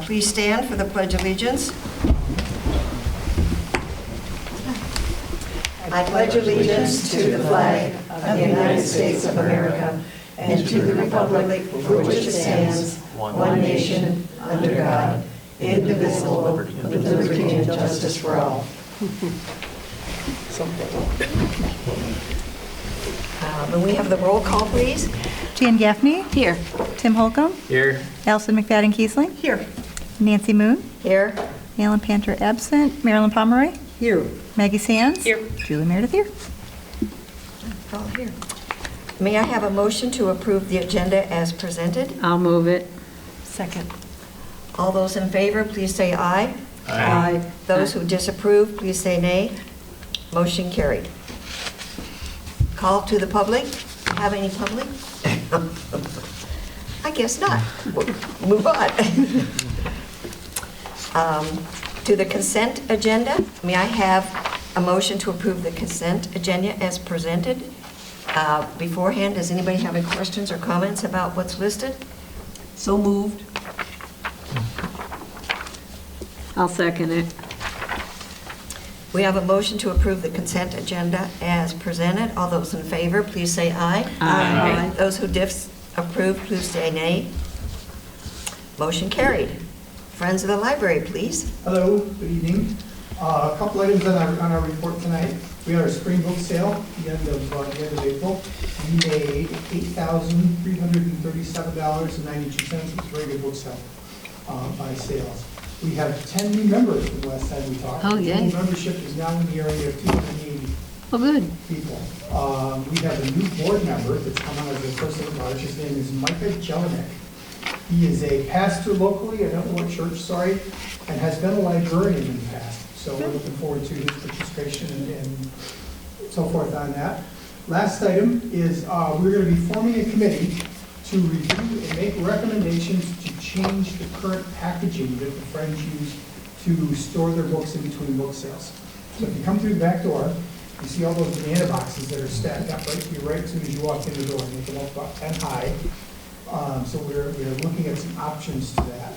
Please stand for the Pledge of Allegiance. I pledge allegiance to the flag of the United States of America and to the republic for which it stands, one nation, under God, indivisible, with liberty and justice for all. And we have the roll call, please. Jan Gaffney. Here. Tim Holcomb. Here. Allison McFadden Kiesling. Here. Nancy Moon. Here. Alan Panter absent. Marilyn Pomeroy. Here. Maggie Sands. Here. Julie Meredith here. All here. May I have a motion to approve the agenda as presented? I'll move it. Second. All those in favor, please say aye. Aye. Those who disapprove, please say nay. Motion carried. Call to the public. Have any public? I guess not. We'll move on. To the consent agenda, may I have a motion to approve the consent agenda as presented? Beforehand, does anybody have any questions or comments about what's listed? So moved. I'll second it. We have a motion to approve the consent agenda as presented. All those in favor, please say aye. Aye. Those who disapprove, please say nay. Motion carried. Friends of the library, please. Hello, good evening. A couple items on our report tonight. We had our spring book sale at the end of April. We made $8,337.92. It's a very good book sale by sales. We have 10 new members from the last time we talked. Oh, yay. Total membership is now in the area of 280 Oh, good. people. We have a new board member that's come on as a person at large. His name is Micah Jelinek. He is a pastor locally, I don't know what church, sorry, and has been a librarian in the past. So we're looking forward to his participation and so forth on that. Last item is we're going to be forming a committee to review and make recommendations to change the current packaging that the Friends use to store their books in between book sales. So if you come through the back door, you see all those banana boxes that are stacked up right to your right as soon as you walk in the door. They come up about 10 high. So we're looking at some options to that.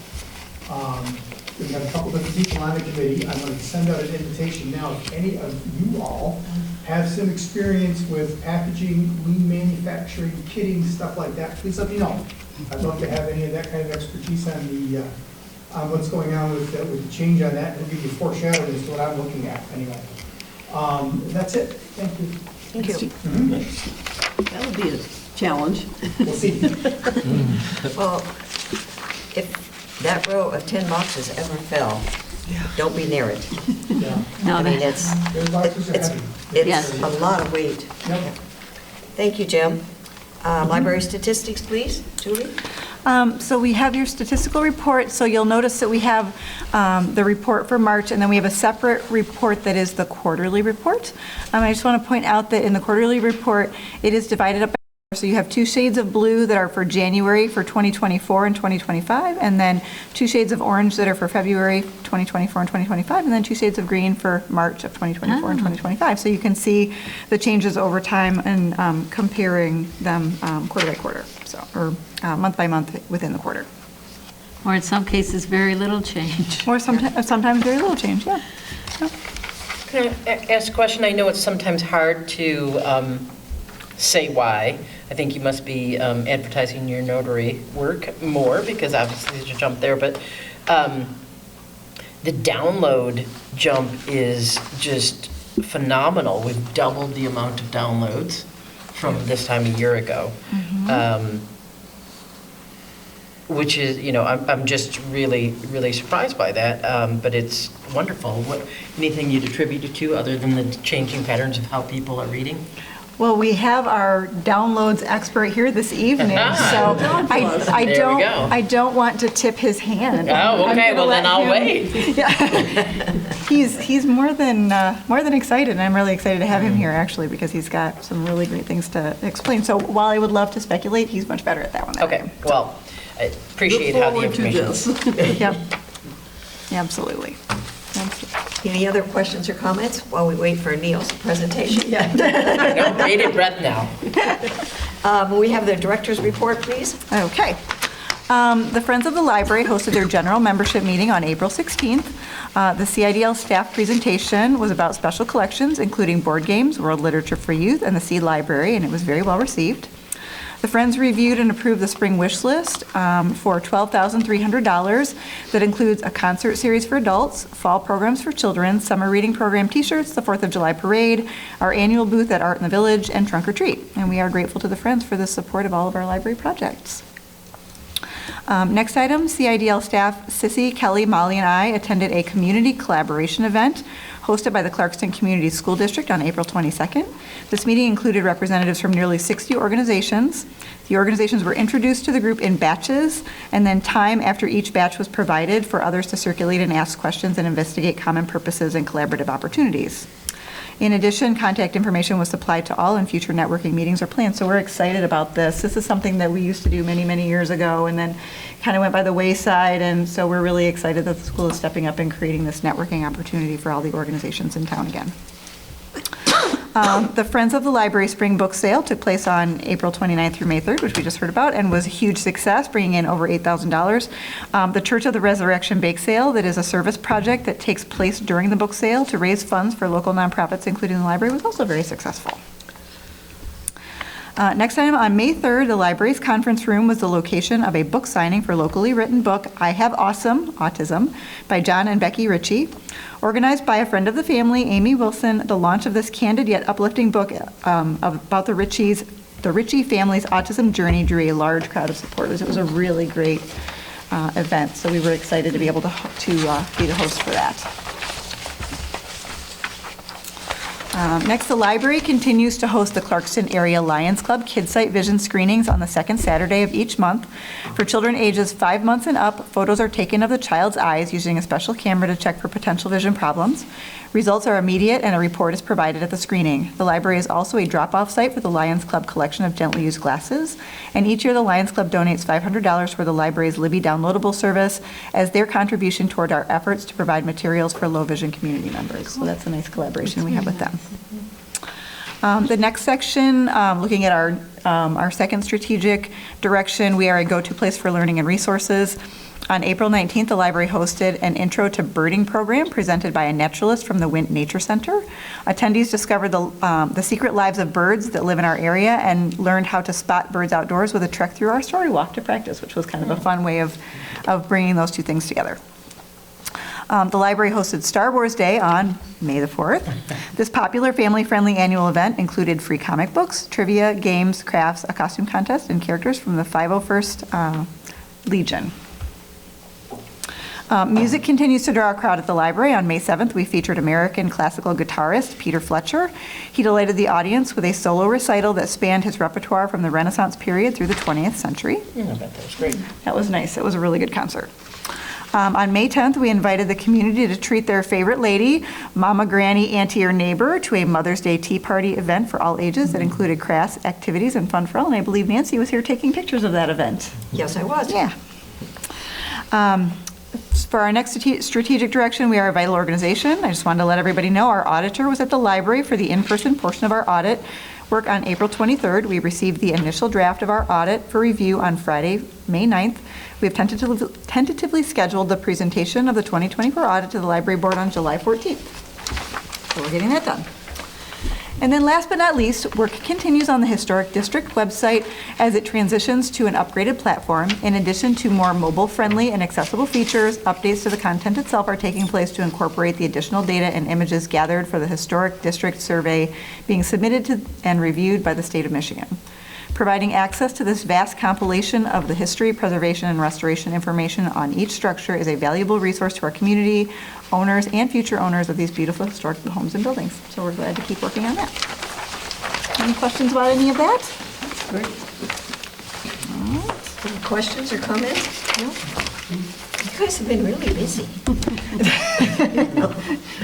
We have a couple different people on the committee. I'm going to send out an invitation now. If any of you all have some experience with packaging, lean manufacturing, kitting, stuff like that, please let me know. I'd love to have any of that kind of expertise on the on what's going on with the change on that. It'll give you foreshadowing as to what I'm looking at anyway. That's it. Thank you. Thank you. That would be a challenge. We'll see. Well, if that row of 10 boxes ever fell, don't be near it. Yeah. No, I mean, it's Those boxes are heavy. Yes. a lot of weight. Yep. Thank you, Jim. Library statistics, please. Julie? So we have your statistical report, so you'll notice that we have the report for March, and then we have a separate report that is the quarterly report. I just want to point out that in the quarterly report, it is divided up. So you have two shades of blue that are for January for 2024 and 2025, and then two shades of orange that are for February 2024 and 2025, and then two shades of green for March of 2024 and 2025. So you can see the changes over time and comparing them quarter by quarter, or month by month within the quarter. Or in some cases, very little change. Or sometimes very little change, yeah. Yep. Can I ask a question? I know it's sometimes hard to say why. I think you must be advertising your notary work more because obviously there's a jump there, but the download jump is just phenomenal. We've doubled the amount of downloads from this time a year ago. Which is, I'm just really, really surprised by that, but it's wonderful. Anything you'd attribute it to other than the changing patterns of how people are reading? Well, we have our downloads expert here this evening, so I don't want to tip his hand. Oh, okay. Well, then I'll wait. Yeah. He's more than excited, and I'm really excited to have him here actually because he's got some really great things to explain. So while I would love to speculate, he's much better at that one. Okay. Well, I appreciate how the information is. Yep. Absolutely. Any other questions or comments while we wait for Neil's presentation? No, bated breath now. We have the director's report, please. Okay. The Friends of the Library hosted their general membership meeting on April 16th. The CIDL staff presentation was about special collections, including board games, world literature for youth, and the Seed Library, and it was very well received. The Friends reviewed and approved the spring wish list for $12,300 that includes a concert series for adults, fall programs for children, summer reading program t-shirts, the 4th of July parade, our annual booth at Art in the Village, and Trunk or Treat. And we are grateful to the Friends for the support of all of our library projects. Next item, CIDL staff Sissy, Kelly, Molly, and I attended a community collaboration event hosted by the Clarkston Community School District on April 22nd. This meeting included representatives from nearly 60 organizations. The organizations were introduced to the group in batches, and then time after each batch was provided for others to circulate and ask questions and investigate common purposes and collaborative opportunities. In addition, contact information was supplied to all, and future networking meetings are planned. So we're excited about this. This is something that we used to do many, many years ago and then kind of went by the wayside. And so we're really excited that the school is stepping up and creating this networking opportunity for all the organizations in town again. The Friends of the Library Spring Book Sale took place on April 29th through May 3rd, which we just heard about, and was a huge success, bringing in over $8,000. The Church of the Resurrection Bake Sale, that is a service project that takes place during the book sale to raise funds for local nonprofits, including the library, was also very successful. Next item, on May 3rd, the library's conference room was the location of a book signing for locally written book, I Have Autism, by John and Becky Ritchie. Organized by a friend of the family, Amy Wilson, the launch of this candid yet uplifting book about the Ritchie family's autism journey drew a large crowd of supporters. It was a really great event, so we were excited to be able to be the host for that. Next, the library continues to host the Clarkston Area Lions Club Kids Sight Vision screenings on the second Saturday of each month. For children ages 5 months and up, photos are taken of the child's eyes using a special camera to check for potential vision problems. Results are immediate and a report is provided at the screening. The library is also a drop-off site for the Lions Club collection of gently used glasses. And each year the Lions Club donates $500 for the library's Libby downloadable service as their contribution toward our efforts to provide materials for low vision community members. So that's a nice collaboration we have with them. The next section, looking at our second strategic direction, we are a go-to place for learning and resources. On April 19th, the library hosted an Intro to Birding program presented by a naturalist from the Wint Nature Center. Attendees discovered the secret lives of birds that live in our area and learned how to spot birds outdoors with a trek through our story walk to practice, which was kind of a fun way of bringing those two things together. The library hosted Star Wars Day on May the 4th. This popular family-friendly annual event included free comic books, trivia, games, crafts, a costume contest, and characters from the 501st Legion. Music continues to draw a crowd at the library. On May 7th, we featured American classical guitarist Peter Fletcher. He delighted the audience with a solo recital that spanned his repertoire from the Renaissance period through the 20th century. I bet that was great. That was nice. It was a really good concert. On May 10th, we invited the community to treat their favorite lady, mama, granny, auntie, or neighbor, to a Mother's Day tea party event for all ages that included crafts, activities, and fun for all. And I believe Nancy was here taking pictures of that event. Yes, I was. Yeah. For our next strategic direction, we are a vital organization. I just wanted to let everybody know our auditor was at the library for the in-person portion of our audit work on April 23rd. We received the initial draft of our audit for review on Friday, May 9th. We have tentatively scheduled the presentation of the 2024 audit to the library board on July 14th. So we're getting that done. And then last but not least, work continues on the Historic District website as it transitions to an upgraded platform. In addition to more mobile-friendly and accessible features, updates to the content itself are taking place to incorporate the additional data and images gathered for the Historic District survey being submitted to and reviewed by the state of Michigan. Providing access to this vast compilation of the history, preservation, and restoration information on each structure is a valuable resource to our community, owners, and future owners of these beautiful historic homes and buildings. So we're glad to keep working on that. Any questions about any of that? Great. Any questions or comments? No? You guys have been really busy.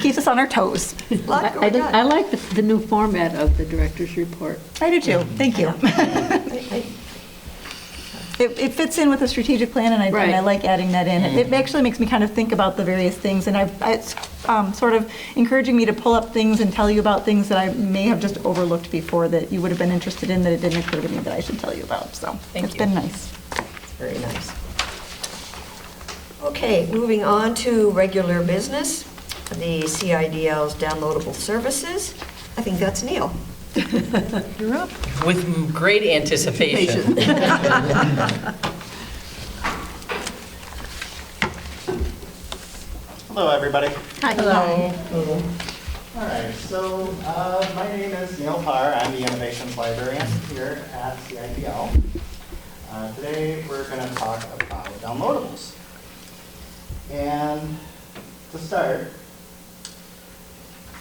Keeps us on our toes. I like the new format of the director's report. I do too. Thank you. It fits in with the strategic plan, and I like adding that in. It actually makes me kind of think about the various things, and it's sort of encouraging me to pull up things and tell you about things that I may have just overlooked before that you would have been interested in that it didn't occur to me that I should tell you about. So it's been nice. Very nice. Okay, moving on to regular business, the CIDL's downloadable services. I think that's Neil. You're up. With great anticipation. Hello, everybody. Hello. All right, so my name is Neil Parr. I'm the Innovations Librarian here at CIDL. Today, we're going to talk about downloadables. And to start,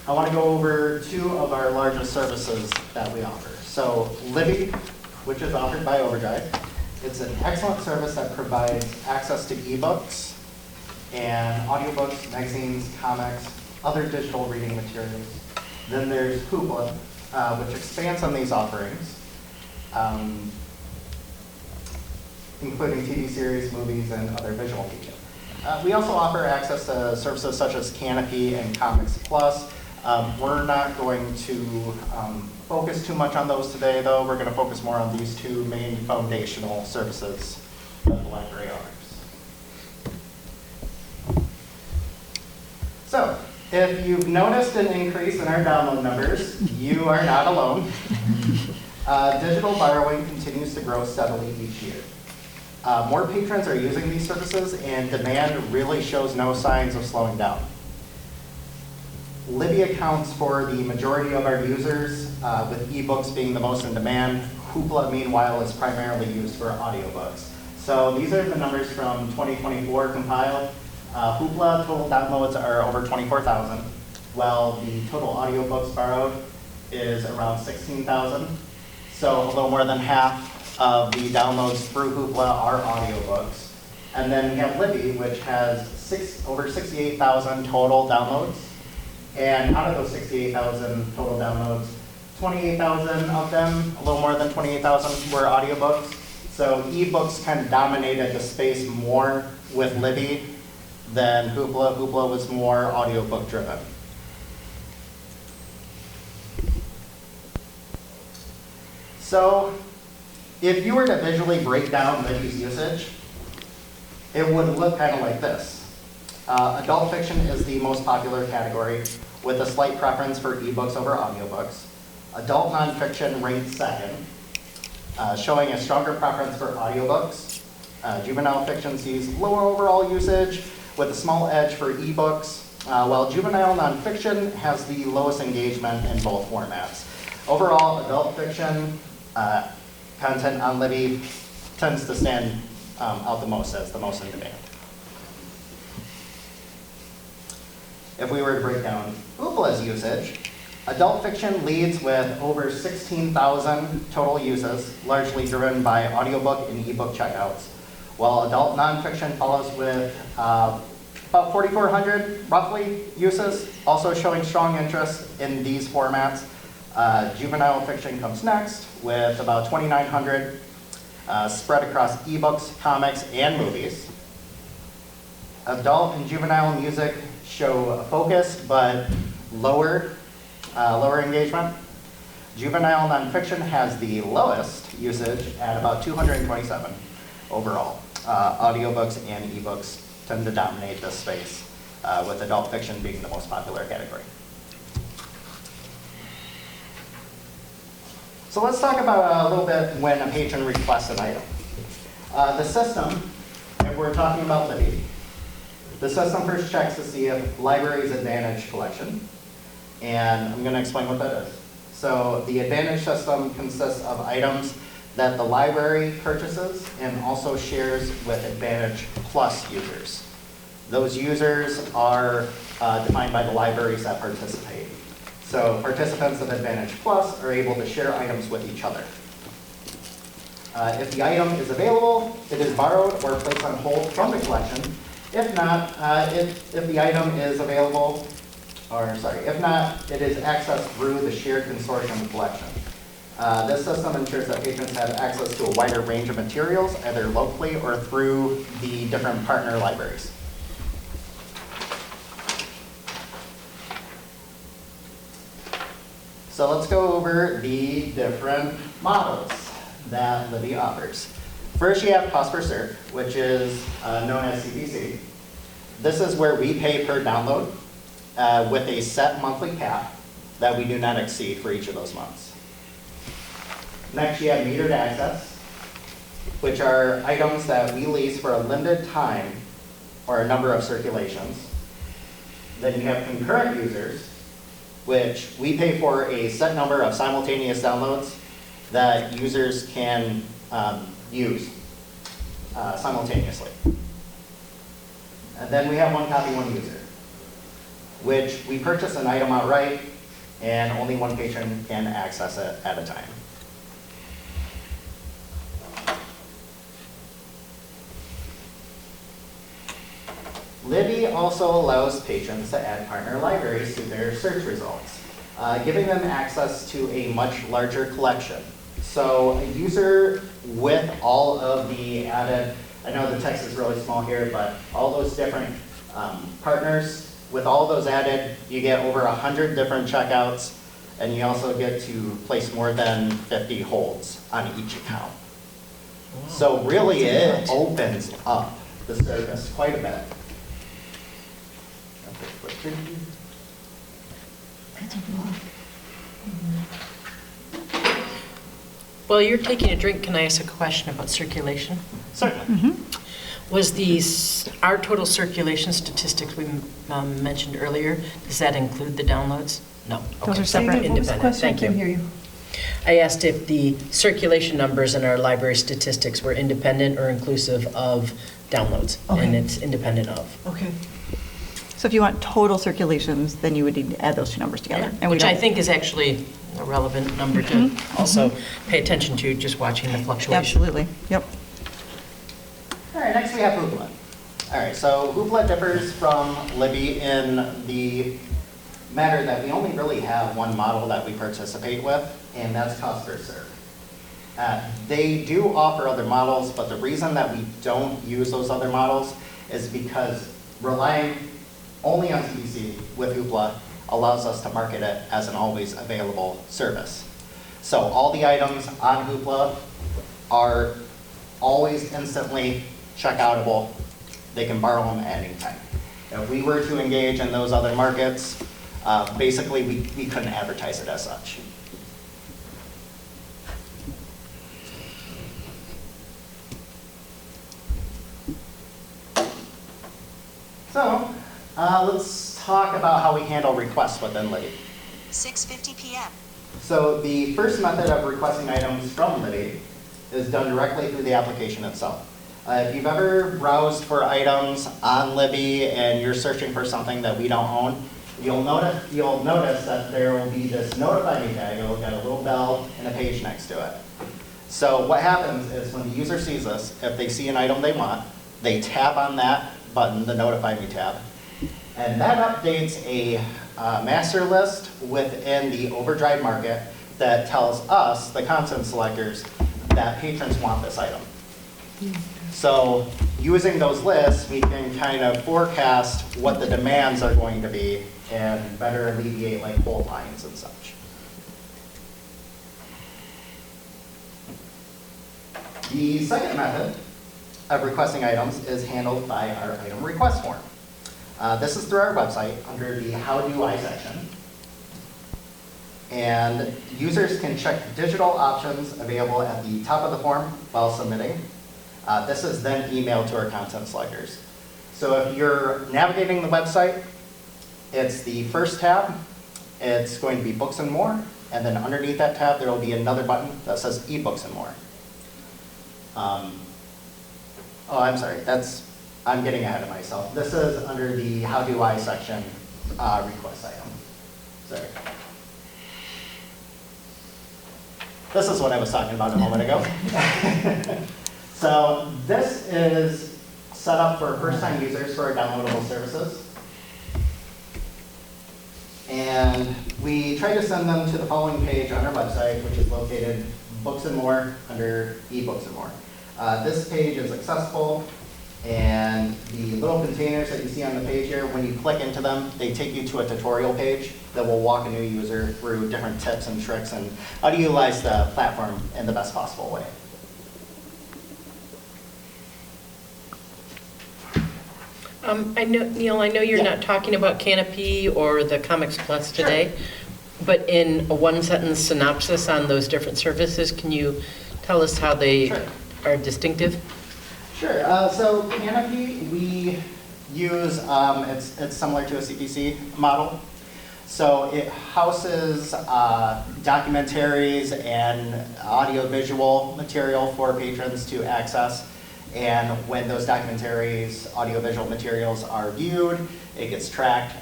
I want to go over two of our largest services that we offer. So Libby, which is offered by Overdrive. It's an excellent service that provides access to ebooks and audiobooks, magazines, comics, other digital reading materials. Then there's Hoopla, which expands on these offerings, including TV series, movies, and other visual media. We also offer access to services such as Canopy and Comics Plus. We're not going to focus too much on those today, though. We're going to focus more on these two main foundational services that the library offers. So, if you've noticed an increase in our download numbers, you are not alone. Digital borrowing continues to grow steadily each year. More patrons are using these services, and demand really shows no signs of slowing down. Libby accounts for the majority of our users, with ebooks being the most in demand. Hoopla, meanwhile, is primarily used for audiobooks. So these are the numbers from 2024 compiled. Hoopla total downloads are over 24,000, while the total audiobooks borrowed is around 16,000. So a little more than half of the downloads through Hoopla are audiobooks. And then we have Libby, which has over 68,000 total downloads. And out of those 68,000 total downloads, 28,000 of them, a little more than 28,000 were audiobooks. So ebooks kind of dominated the space more with Libby than Hoopla. Hoopla was more audiobook driven. So if you were to visually break down Libby's usage, it would look kind of like this. Adult fiction is the most popular category, with a slight preference for ebooks over audiobooks. Adult nonfiction ranked second, showing a stronger preference for audiobooks. Juvenile fiction sees lower overall usage, with a small edge for ebooks, while juvenile nonfiction has the lowest engagement in both formats. Overall, adult fiction content on Libby tends to stand out the most as the most in demand. If we were to break down Hoopla's usage, adult fiction leads with over 16,000 total uses, largely driven by audiobook and ebook checkouts, while adult nonfiction follows with about 4,400 roughly uses, also showing strong interest in these formats. Juvenile fiction comes next with about 2,900 spread across ebooks, comics, and movies. Adult and juvenile music show focus but lower engagement. Juvenile nonfiction has the lowest usage at about 227 overall. Audiobooks and ebooks tend to dominate this space, with adult fiction being the most popular category. So let's talk about a little bit when a patron requests an item. The system, if we're talking about Libby, the system first checks to see if library's Advantage collection, and I'm going to explain what that is. So the Advantage system consists of items that the library purchases and also shares with Advantage Plus users. Those users are defined by the libraries that participate. So participants of Advantage Plus are able to share items with each other. If the item is available, it is borrowed or placed on hold from the collection. If not, if the item is available, if not, it is accessed through the shared consortium collection. This system ensures that patrons have access to a wider range of materials, either locally or through the different partner libraries. So let's go over the different models that Libby offers. First, you have cost per serve, which is known as CPC. This is where we pay per download with a set monthly cap that we do not exceed for each of those months. Next, you have metered access, which are items that we lease for a limited time or a number of circulations. Then you have concurrent users, which we pay for a set number of simultaneous downloads that users can use simultaneously. And then we have one copy, one user, which we purchase an item outright and only one patron can access it at a time. Libby also allows patrons to add partner libraries to their search results, giving them access to a much larger collection. So a user with all of the added, I know the text is really small here, but all those different partners, with all those added, you get over 100 different checkouts, and you also get to place more than 50 holds on each account. So really it opens up the service quite a bit. While you're taking a drink, can I ask a question about circulation? Certainly. Was our total circulation statistics we mentioned earlier, does that include the downloads? No. Those Okay. are separate. Independent. Thank you. I asked if the circulation numbers in our library statistics were independent or inclusive of downloads, and it's independent of. Okay. So if you want total circulations, then you would need to add those two numbers together. And we Which I don't. think is actually a relevant number to also pay attention to, just watching the fluctuation. Absolutely, yep. All right, next we have Hoopla. All right, so Hoopla differs from Libby in the matter that we only really have one model that we participate with, and that's cost per serve. They do offer other models, but the reason that we don't use those other models is because relying only on CBC with Hoopla allows us to market it as an always available service. So all the items on Hoopla are always instantly checkoutable. They can borrow them at any time. If we were to engage in those other markets, basically we couldn't advertise it as such. So let's talk about how we handle requests within Libby. 6:50 p.m. So the first method of requesting items from Libby is done directly through the application itself. If you've ever browsed for items on Libby and you're searching for something that we don't own, you'll notice that there will be this notify me tag. It'll get a little bell and a page next to it. So what happens is when the user sees this, if they see an item they want, they tap on that button, the notify me tab, and that updates a master list within the Overdrive market that tells us, the content selectors, that patrons want this item. So using those lists, we can kind of forecast what the demands are going to be and better alleviate like hold lines and such. The second method of requesting items is handled by our item request form. This is through our website under the How Do I section. And users can check digital options available at the top of the form while submitting. This is then emailed to our content selectors. So if you're navigating the website, it's the first tab. It's going to be Books and More. And then underneath that tab, there will be another button that says eBooks and More. Oh, I'm sorry. I'm getting ahead of myself. This is under the How Do I section request item. Sorry. This is what I was talking about a moment ago. So this is set up for first-time users for our downloadable services. And we try to send them to the following page on our website, which is located Books and More under eBooks and More. This page is accessible, and the little containers that you see on the page here, when you click into them, they take you to a tutorial page that will walk a new user through different tips and tricks and how to utilize the platform in the best possible way. I know, Neil, I know you're Yeah. not talking about Canopy or the Comics Plus today, but in a one-sentence synopsis on those different services, can you tell us how they Sure. are distinctive? Sure. So Canopy, we use, it's similar to a CPC model. So it houses documentaries and audiovisual material for patrons to access. And when those documentaries, audiovisual materials are viewed, it gets tracked.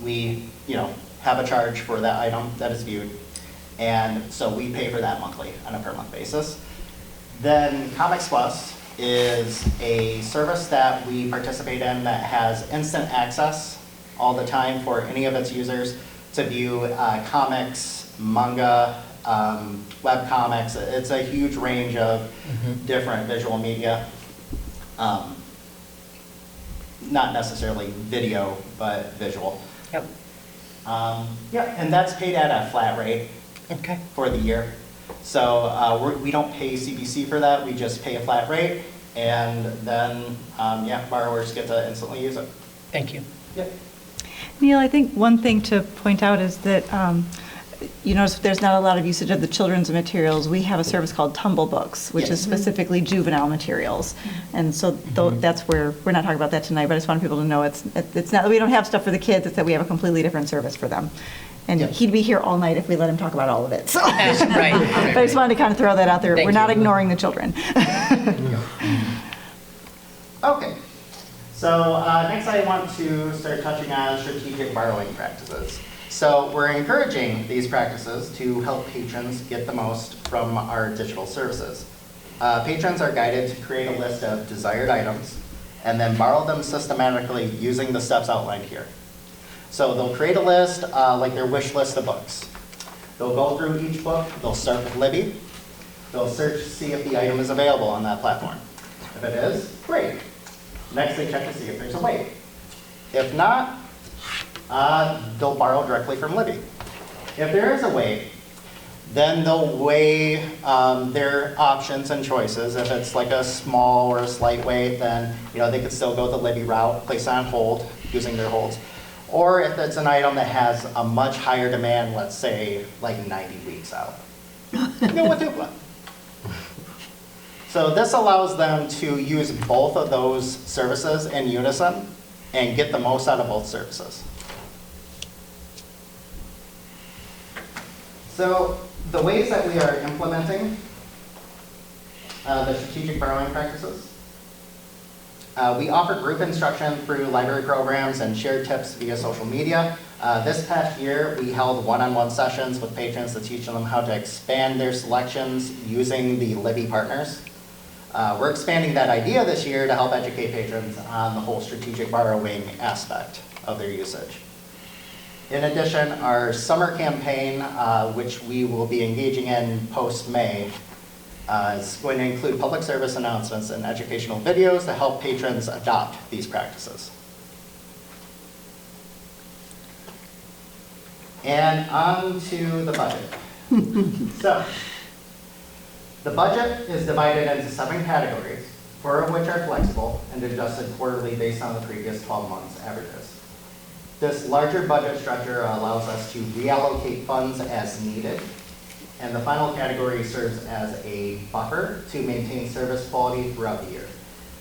We, have a charge for that item that is viewed. And so we pay for that monthly on a per month basis. Then Comics Plus is a service that we participate in that has instant access all the time for any of its users to view comics, manga, web comics. It's a huge range of different visual media. Not necessarily video, but visual. Yep. And that's paid at a flat rate Okay. for the year. So we don't pay CPC for that, we just pay a flat rate, and then, borrowers get to instantly use it. Thank you. Yep. Neil, I think one thing to point out is that, you notice there's not a lot of usage of the children's materials. We have a service called Tumble Books, which is Yes. specifically juvenile materials. And so that's where, we're not talking about that tonight, but I just want people to know it's not, that we don't have stuff for the kids, it's that we have a completely different service for them. And Yep. he'd be here all night if we let him talk about all of it, so. Right. But I just wanted to kind of throw that out there. Thank We're not you. ignoring the children. Okay. So next I want to start touching on strategic borrowing practices. So we're encouraging these practices to help patrons get the most from our digital services. Patrons are guided to create a list of desired items and then borrow them systematically using the steps outlined here. So they'll create a list, like their wish list of books. They'll go through each book, they'll start with Libby, they'll search to see if the item is available on that platform. If it is, great. Next they check to see if there's a wait. If not, they'll borrow directly from Libby. If there is a wait, then they'll weigh their options and choices. If it's like a small or a slight wait, then they could still go the Libby route, place it on hold using their holds. Or if it's an item that has a much higher demand, let's say like 90 weeks out, go with Hoopla. So this allows them to use both of those services in unison and get the most out of both services. So the ways that we are implementing the strategic borrowing practices. We offer group instruction through library programs and shared tips via social media. This past year, we held one-on-one sessions with patrons to teach them how to expand their selections using the Libby partners. We're expanding that idea this year to help educate patrons on the whole strategic borrowing aspect of their usage. In addition, our summer campaign, which we will be engaging in post-May, is going to include public service announcements and educational videos to help patrons adopt these practices. And on to the budget. So, the budget is divided into 7 categories, 4 of which are flexible and adjusted quarterly based on the previous 12 months' averages. This larger budget structure allows us to reallocate funds as needed, and the final category serves as a buffer to maintain service quality throughout the year.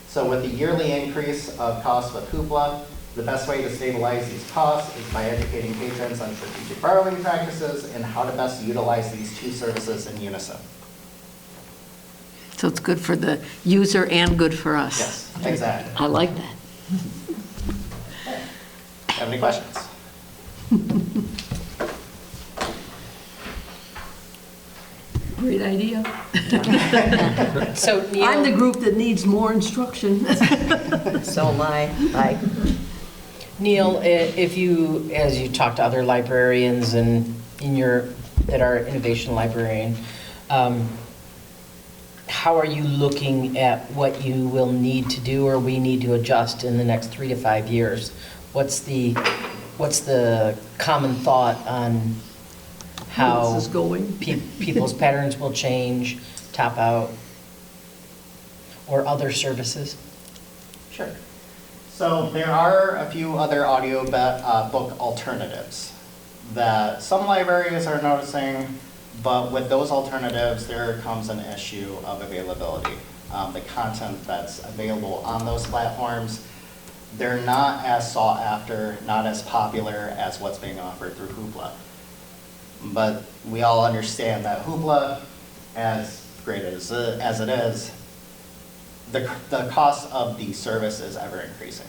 So with the yearly increase of costs with Hoopla, the best way to stabilize these costs is by educating patrons on strategic borrowing practices and how to best utilize these 2 services in unison. So it's good for the user and good for us. Yes, exactly. I like that. Have any questions? Great idea. So Neil. I'm the group that needs more instruction. So am I. Aye. Neil, if you, as you talk to other librarians and that are innovation librarian, how are you looking at what you will need to do or we need to adjust in the next 3 to 5 years? What's the common thought on how This is going. people's patterns will change, top out, or other services? Sure. So there are a few other audio book alternatives that some libraries are noticing, but with those alternatives, there comes an issue of availability. The content that's available on those platforms, they're not as sought after, not as popular as what's being offered through Hoopla. But we all understand that Hoopla, as great as it is, the cost of the service is ever increasing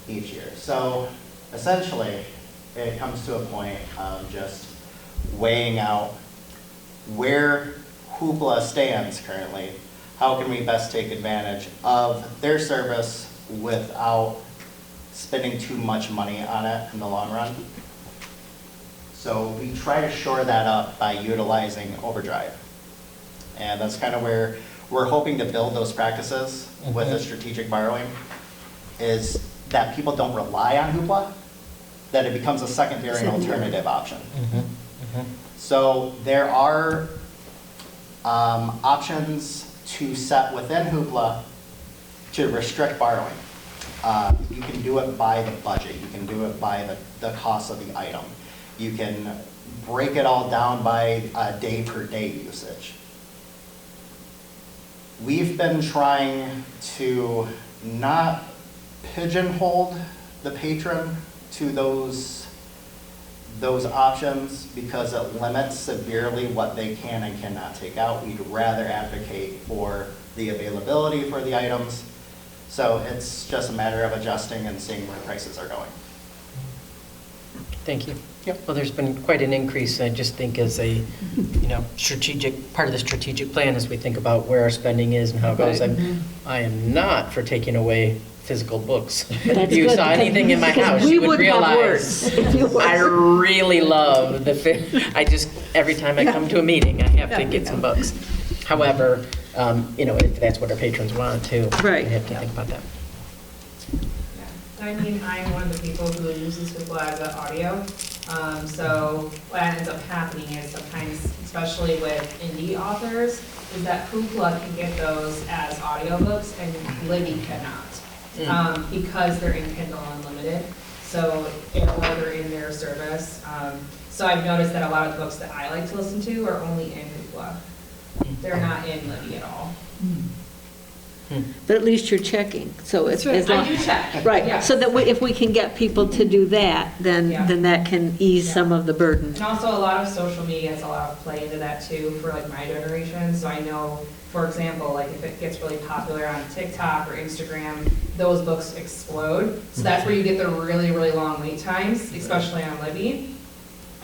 each year. So essentially, it comes to a point of just weighing out where Hoopla stands currently. How can we best take advantage of their service without spending too much money on it in the long run? So we try to shore that up by utilizing Overdrive. And that's kind of where we're hoping to build those practices with the strategic borrowing, is that people don't rely on Hoopla, that it becomes a secondary and alternative option. So there are options to set within Hoopla to restrict borrowing. You can do it by the budget. You can do it by the cost of the item. You can break it all down by day per day usage. We've been trying to not pigeonhole the patron to those options because it limits severely what they can and cannot take out. We'd rather advocate for the availability for the items. So it's just a matter of adjusting and seeing where prices are going. Thank you. Well, there's been quite an increase, I just think as a, strategic, part of the strategic plan as we think about where our spending is and how it goes. I am not for taking away physical books. If you saw anything in my house, you would realize I really love every time I come to a meeting, I have to get some books. However, if that's what our patrons want too, we have to think about that. I mean, I'm one of the people who uses Hoopla as an audio. So what ends up happening is sometimes, especially with indie authors, is that Hoopla can get those as audiobooks and Libby cannot, because they're in Kindle Unlimited. So or they're in their service. So I've noticed that a lot of the books that I like to listen to are only in Hoopla. They're not in Libby at all. But at least you're checking, so it's as long. I do check. Right, yes. so that if we can get people to do that, then that can ease some of the burden. And also a lot of social media has a lot of play into that too for like my generation. So I know, for example, like if it gets really popular on TikTok or Instagram, those books explode. So that's where you get the really, really long wait times, especially on Libby.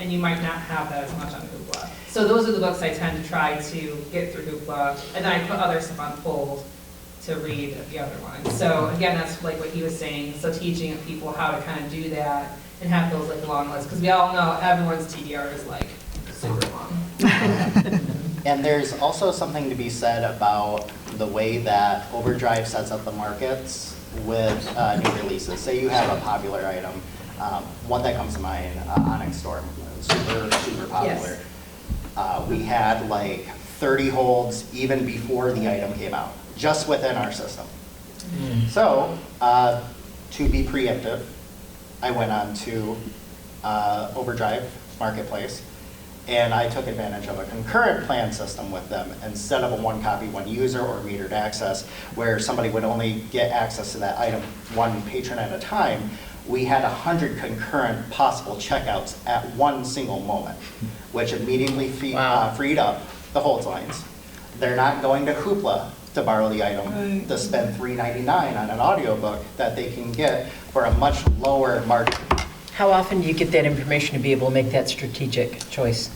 And you might not have that as much on Hoopla. So those are the books I tend to try to get through Hoopla. And then I put other stuff on hold to read the other one. So again, that's like what he was saying. So teaching people how to kind of do that and have those like long lists. Because we all know everyone's TBR is like super long. And there's also something to be said about the way that Overdrive sets up the markets with new releases. Say you have a popular item, one that comes to mind, Onyx Storm, super popular. Yes. We had like 30 holds even before the item came out, just within our system. So, to be preemptive, I went on to Overdrive Marketplace, and I took advantage of a concurrent plan system with them instead of a one copy, one user or metered access, where somebody would only get access to that item one patron at a time. We had 100 concurrent possible checkouts at one single moment, which immediately freed up the hold lines. They're not going to Hoopla to borrow the item to spend $3.99 on an audiobook that they can get for a much lower margin. How often do you get that information to be able to make that strategic choice?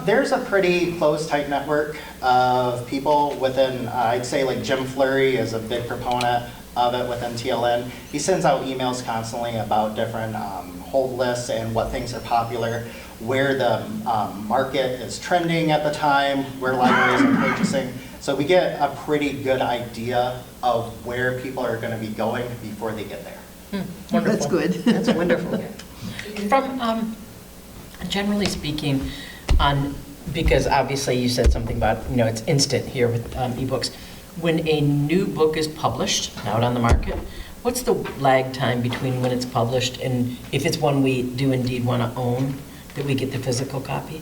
There's a pretty close, tight network of people within, I'd say like Jim Fleury is a big proponent of it within TLN. He sends out emails constantly about different hold lists and what things are popular, where the market is trending at the time, where libraries are purchasing. So we get a pretty good idea of where people are going to be going before they get there. Wonderful. That's good. That's wonderful. From, generally speaking, because obviously you said something about, it's instant here with ebooks. When a new book is published out on the market, What's the lag time between when it's published and if it's one we do indeed want to own, that we get the physical copy?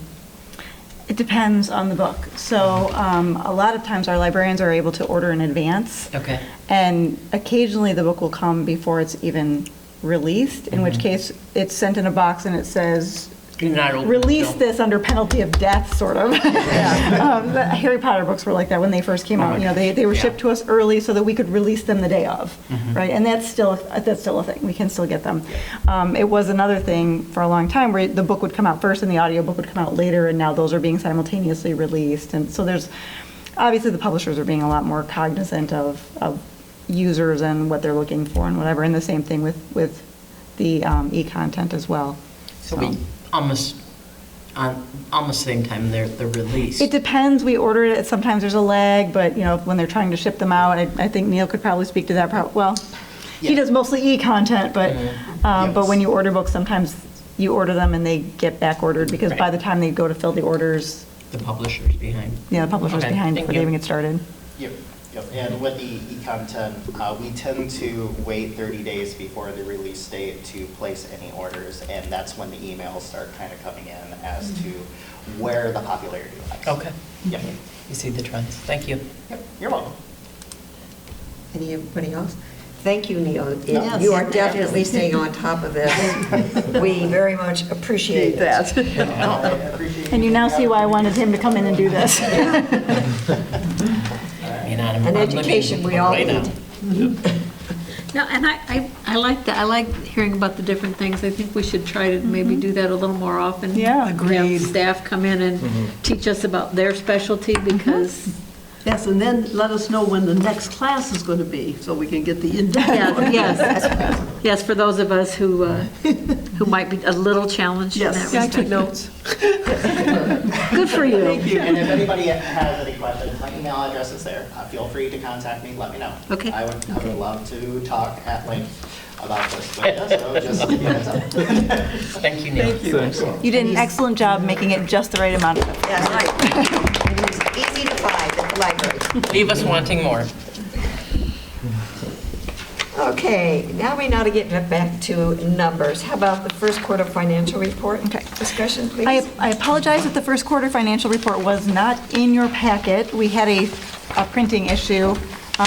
It depends on the book. So a lot of times our librarians are able to order in advance. Okay. And occasionally the book will come before it's even released, in which case it's sent in a box and it says, You're not open release until- this under penalty of death, sort of. The Harry Potter books were like that when they first came out. You know, they were shipped to us early so that we could release them the day of, right? And that's still a thing. We can still get them. It was another thing for a long time where the book would come out first and the audiobook would come out later, and now those are being simultaneously released. And so there's, obviously the publishers are being a lot more cognizant of users and what they're looking for and whatever. And the same thing with the e-content as well. So we almost same time they're released. It depends. We order it. Sometimes there's a lag, but you know, when they're trying to ship them out, I think Neil could probably speak to that. Well, he does mostly e-content, but but when you order books, sometimes you order them and they get back ordered because by the time they go to fill the orders, The publisher's behind. the publisher's Okay, behind thank before they you. even get started. Yep, yep. And with the e-content, we tend to wait 30 days before the release date to place any orders, and that's when the emails start kind of coming in as to where the popularity lies. Okay. Yep. You see the trends. Thank you. Yep, you're welcome. Anybody else? Thank you, Neil. Yes. You are definitely staying on top of this. We very much appreciate that. No, I appreciate And you now see why I wanted him to come in and do this. An education we all right now. need. No, and I like that. I like hearing about the different things. I think we should try to maybe do that a little more often. Yeah. Have staff come in and teach us about their specialty because, Yes, and then let us know when the next class is going to be, so we can get the in-depth. yes, for those of us who might be a little challenged in that Yes, respect. I took notes. Good for you. And if anybody has any questions, my email address is there. Feel free to contact me, let me know. Okay. I would love to talk at length about this with you, so just give me a heads up. Thank you, Neil. You did an excellent job making it just the right amount of effort. That's right. It is easy to find at the library. Leave us wanting more. Okay, now we know to get back to numbers. How about the first quarter financial report? Okay. Discussion, please. I apologize that the first quarter financial report was not in your packet. We had a printing issue,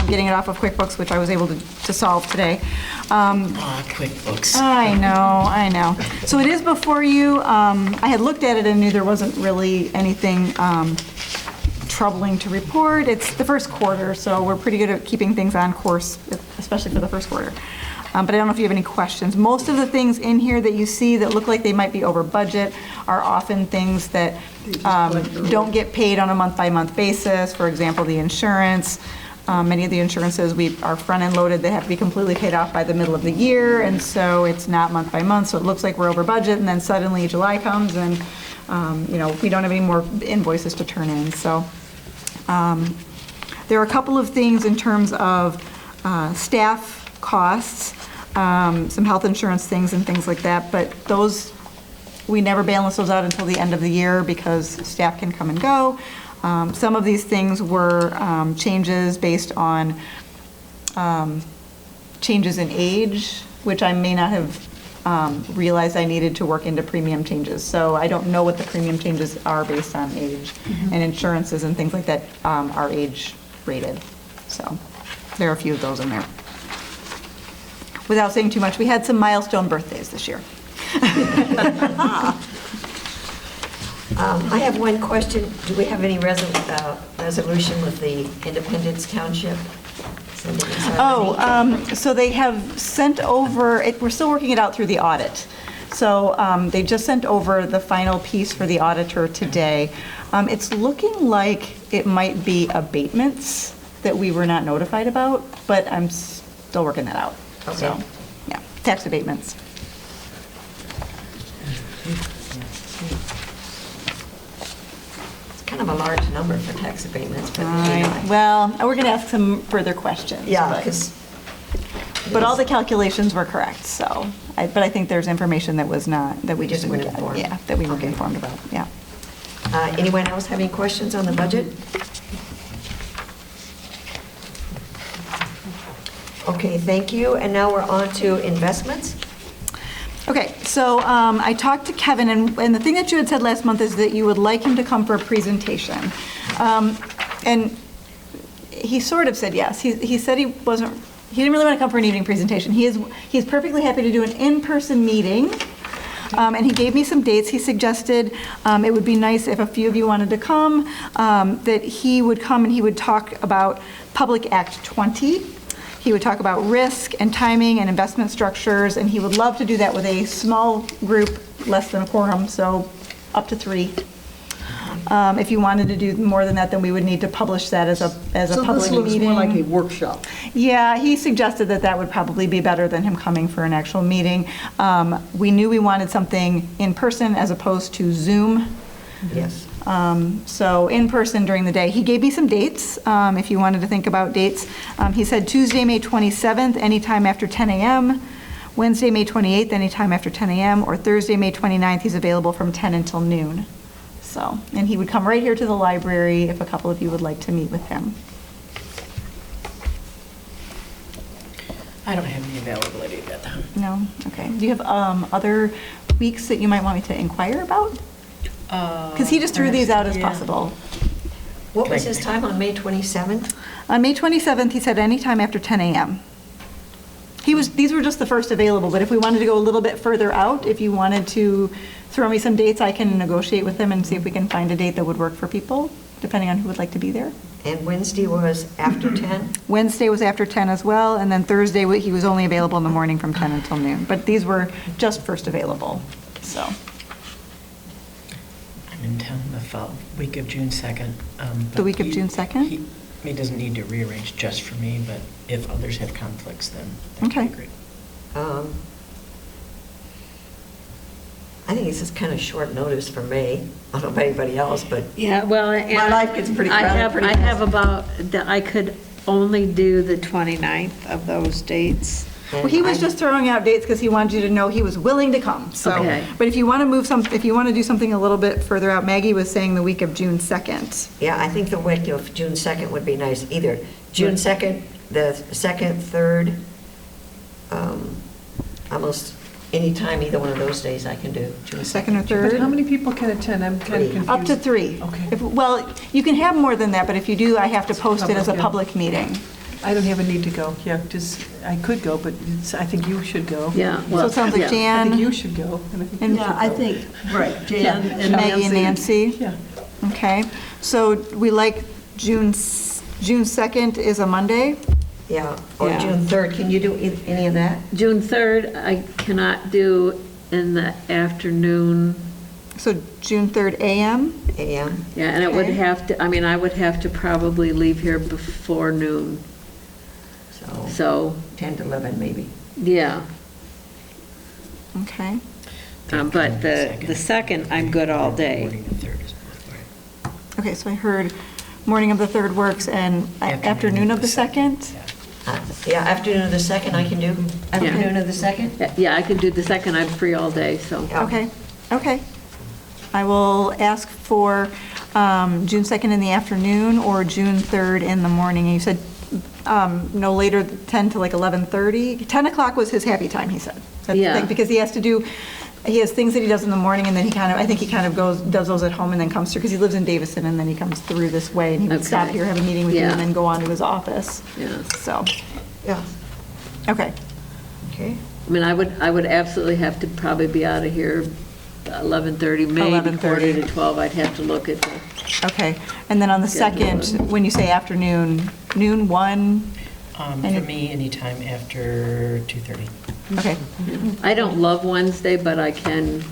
getting it off of QuickBooks, which I was able to solve today. QuickBooks. I know. So it is before you. I had looked at it and knew there wasn't really anything troubling to report. It's the first quarter, so we're pretty good at keeping things on course, especially for the first quarter. But I don't know if you have any questions. Most of the things in here that you see that look like they might be over budget are often things that don't get paid on a month-by-month basis. For example, the insurance. Many of the insurances are front-end loaded. They have to be completely paid off by the middle of the year, and so it's not month by month. So it looks like we're over budget, and then suddenly July comes, and we don't have any more invoices to turn in. So there are a couple of things in terms of staff costs, some health insurance things and things like that, but those, we never balance those out until the end of the year because staff can come and go. Some of these things were changes based on changes in age, which I may not have realized I needed to work into premium changes. So I don't know what the premium changes are based on age. And insurances and things like that are age rated. So there are a few of those in there. Without saying too much, we had some milestone birthdays this year. I have one question. Do we have any resolution with the Independence Township? So they have sent over, we're still working it out through the audit. So they just sent over the final piece for the auditor today. It's looking like it might be abatements that we were not notified about, but I'm still working that out. Okay. So, yeah, tax abatements. It's kind of a large number for tax abatements, but anyway. Well, we're going to ask some further questions. Yeah, but- because. But all the calculations were correct, so, but I think there's information that was not, that we Just didn't weren't get. informed. Yeah, that we weren't Okay. informed about, yeah. Anyone else have any questions on the budget? Okay, thank you. And now we're on to investments. Okay, so I talked to Kevin, and the thing that you had said last month is that you would like him to come for a presentation. And he sort of said yes. He said he didn't really want to come for an evening presentation. He's perfectly happy to do an in-person meeting. And he gave me some dates. He suggested it would be nice if a few of you wanted to come, that he would come and he would talk about Public Act 20. He would talk about risk and timing and investment structures, and he would love to do that with a small group, less than a quorum, so up to 3. If you wanted to do more than that, then we would need to publish that as a public meeting. So this looks more like a workshop. Yeah, he suggested that that would probably be better than him coming for an actual meeting. We knew we wanted something in person as opposed to Zoom. Yes. So in person during the day. He gave me some dates, if you wanted to think about dates. He said Tuesday, May 27th, anytime after 10 a.m., Wednesday, May 28th, anytime after 10 a.m., or Thursday, May 29th, he's available from 10 until noon. So, and he would come right here to the library if a couple of you would like to meet with him. I don't have any availability at that time. No? Okay. Do you have other weeks that you might want me to inquire about? Because he just threw these out as possible. What was his time on May 27th? On May 27th, he said anytime after 10 a.m. These were just the first available, but if we wanted to go a little bit further out, if you wanted to throw me some dates, I can negotiate with him and see if we can find a date that would work for people, depending on who would like to be there. And Wednesday was after 10? Wednesday was after 10 as well, and then Thursday, he was only available in the morning from 10 until noon. But these were just first available, so. I'm in town the week of June 2nd. The week of June 2nd? He doesn't need to rearrange just for me, but if others have conflicts, then that would Okay. be great. I think this is kind of short notice for me. I don't know about anybody else, but Yeah, well, and my life gets pretty crowded pretty I fast. have about, I could only do the 29th of those dates. Well, he was just throwing out dates because he wanted you to know he was willing to come, so. Okay. But if you want to do something a little bit further out, Maggie was saying the week of June 2nd. Yeah, I think the week of June 2nd would be nice. Either June 2nd, the 2nd, 3rd, almost any time, either one of those days I can do. June 2nd or But how 3rd? many people can attend? I'm kind of confused. Up to 3. Okay. Well, you can have more than that, but if you do, I have to post it as a Public, yeah. public meeting. I don't have a need to go, yeah, just, I could go, but I think you should go. Yeah, So well, it sounds like yeah. I Jan, think you should go. And I think And- you should Yeah, I go. think, right, Jan Yeah, and Maggie and Nancy. Yeah. Okay, so we like June 2nd is a Monday? Yeah, or Yeah. June 3rd. Can you do any of that? June 3rd, I cannot do in the afternoon. So June 3rd AM? AM? Yeah, and it would Okay. have to, I would have to probably leave here before noon. So So, 10 to 11 maybe. yeah. Okay. But the second, I'm good all day. Morning the 3rd is both right. Okay, so I heard morning of the 3rd works and afternoon of the 2nd? Yeah, afternoon of the 2nd I can do. Afternoon of the 2nd? Yeah, I can do the second, I'm free all day, so. Yeah. Okay. I will ask for June 2nd in the afternoon or June 3rd in the morning. And you said no later than 10 to like 11:30? 10 o'clock was his happy time, he said. That's the Yeah. thing, because he has things that he does in the morning, and then I think he kind of does those at home and then comes through, because he lives in Davison, and then he comes through this way, and he would stop Okay. here, have a meeting with you, Yeah. and then go on to his office. Yeah. So, Yeah, okay. okay. I would absolutely have to probably be out of here 11:30, maybe 11:30. 11:45 to 12. I'd have to look at the, Okay, and then on the Schedule. 2nd, when you say afternoon, noon, 1? For me, anytime after 2:30. Okay, I don't love Wednesday, but I can,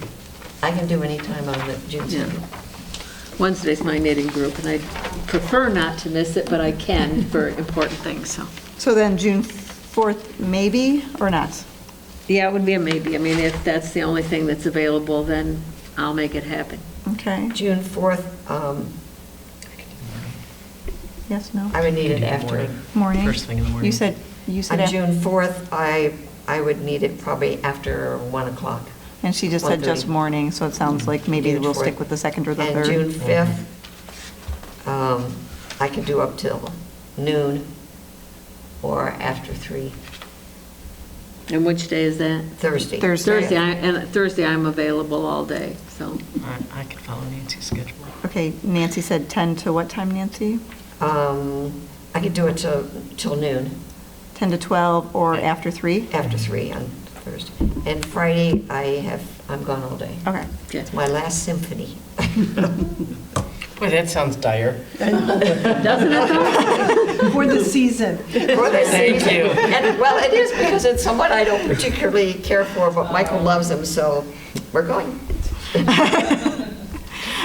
I can do any time on the June yeah. 2nd. Wednesday's my knitting group, and I prefer not to miss it, but I can for important things, so. so then June 4th, maybe, or not? Yeah, it would be a maybe. If that's the only thing that's available, then I'll make it happen. Okay, June 4th, yes, no? I would need Can it do the after. Morning? First thing in the morning. You said On after, June 4th, I would need it probably after 1 o'clock. and she just said just 1:30. morning, so it sounds like maybe June we'll 4th. stick with the 2nd or the 3rd. And June 5th, I could do up till noon. or after 3 And which day is that? Thursday. Thursday I'm available all day, so. I could follow Nancy's schedule. Okay, Nancy said 10 to what time, Nancy? I could do it till noon, 10 to 12 or after 3? after 3 on Thursday. And Friday, I'm gone all day. Okay. It's my last symphony. Boy, that sounds dire. Doesn't it though? For the season. Thank you. And, well, it is because it's someone I don't particularly care for, but Michael loves him, so we're going.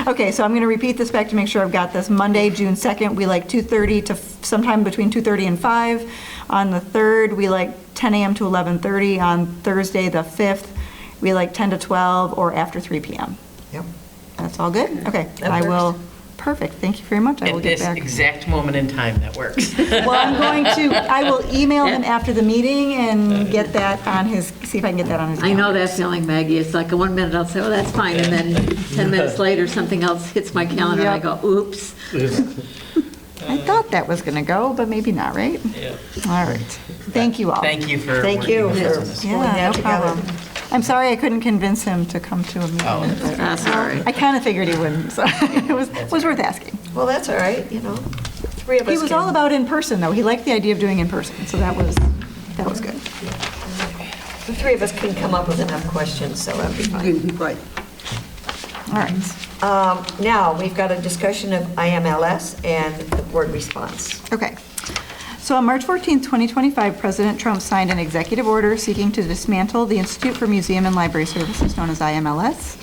Okay, so I'm going to repeat this back to make sure I've got this. Monday, June 2nd, we like 2:30 to sometime between 2:30 and 5. On the 3rd, we like 10 a.m. to 11:30. On Thursday, the 5th, we like 10 to 12 or after 3 p.m. Yep. That's all good? Okay, That I works. will, perfect, thank you very much. I will At get this back. exact moment in time, that works. Well, I will email him after the meeting and get that on his, see if I can get that on his I know calendar. that feeling, Maggie. It's like 1 minute I'll say, oh, that's fine, and then 10 minutes later, something else hits my calendar, and I go, oops. I thought that was going to go, but maybe not, right? Yeah. All right, thank you all. Thank you for Thank working you with for us on this. pulling Yeah, that no together. problem. I'm sorry I couldn't convince him to come to a meeting. Oh, but That's all right. I kind of figured he wouldn't, so it was worth asking. Well, that's all right, 3 of us He was can- all about in person, though. He liked the idea of doing in person, so that was good. The 3 of us can come up with enough questions, so that'll be fine. Right. All right. Now, we've got a discussion of IMLS and the board response. Okay. So on March 14th, 2025, President Trump signed an executive order seeking to dismantle the Institute for Museum and Library Services, known as IMLS.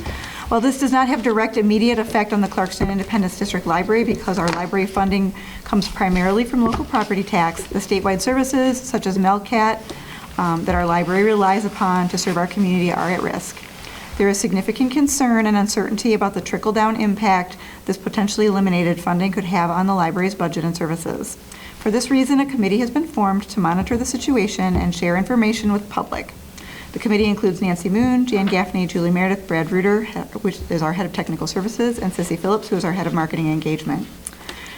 While this does not have direct immediate effect on the Clarkston Independence District Library because our library funding comes primarily from local property tax, the statewide services, such as MELCAT, that our library relies upon to serve our community are at risk. There is significant concern and uncertainty about the trickle-down impact this potentially eliminated funding could have on the library's budget and services. For this reason, a committee has been formed to monitor the situation and share information with the public. The committee includes Nancy Moon, Jan Gaffney, Julie Meredith, Brad Reuter, which is our head of technical services, and Sissy Phillips, who is our head of marketing and engagement.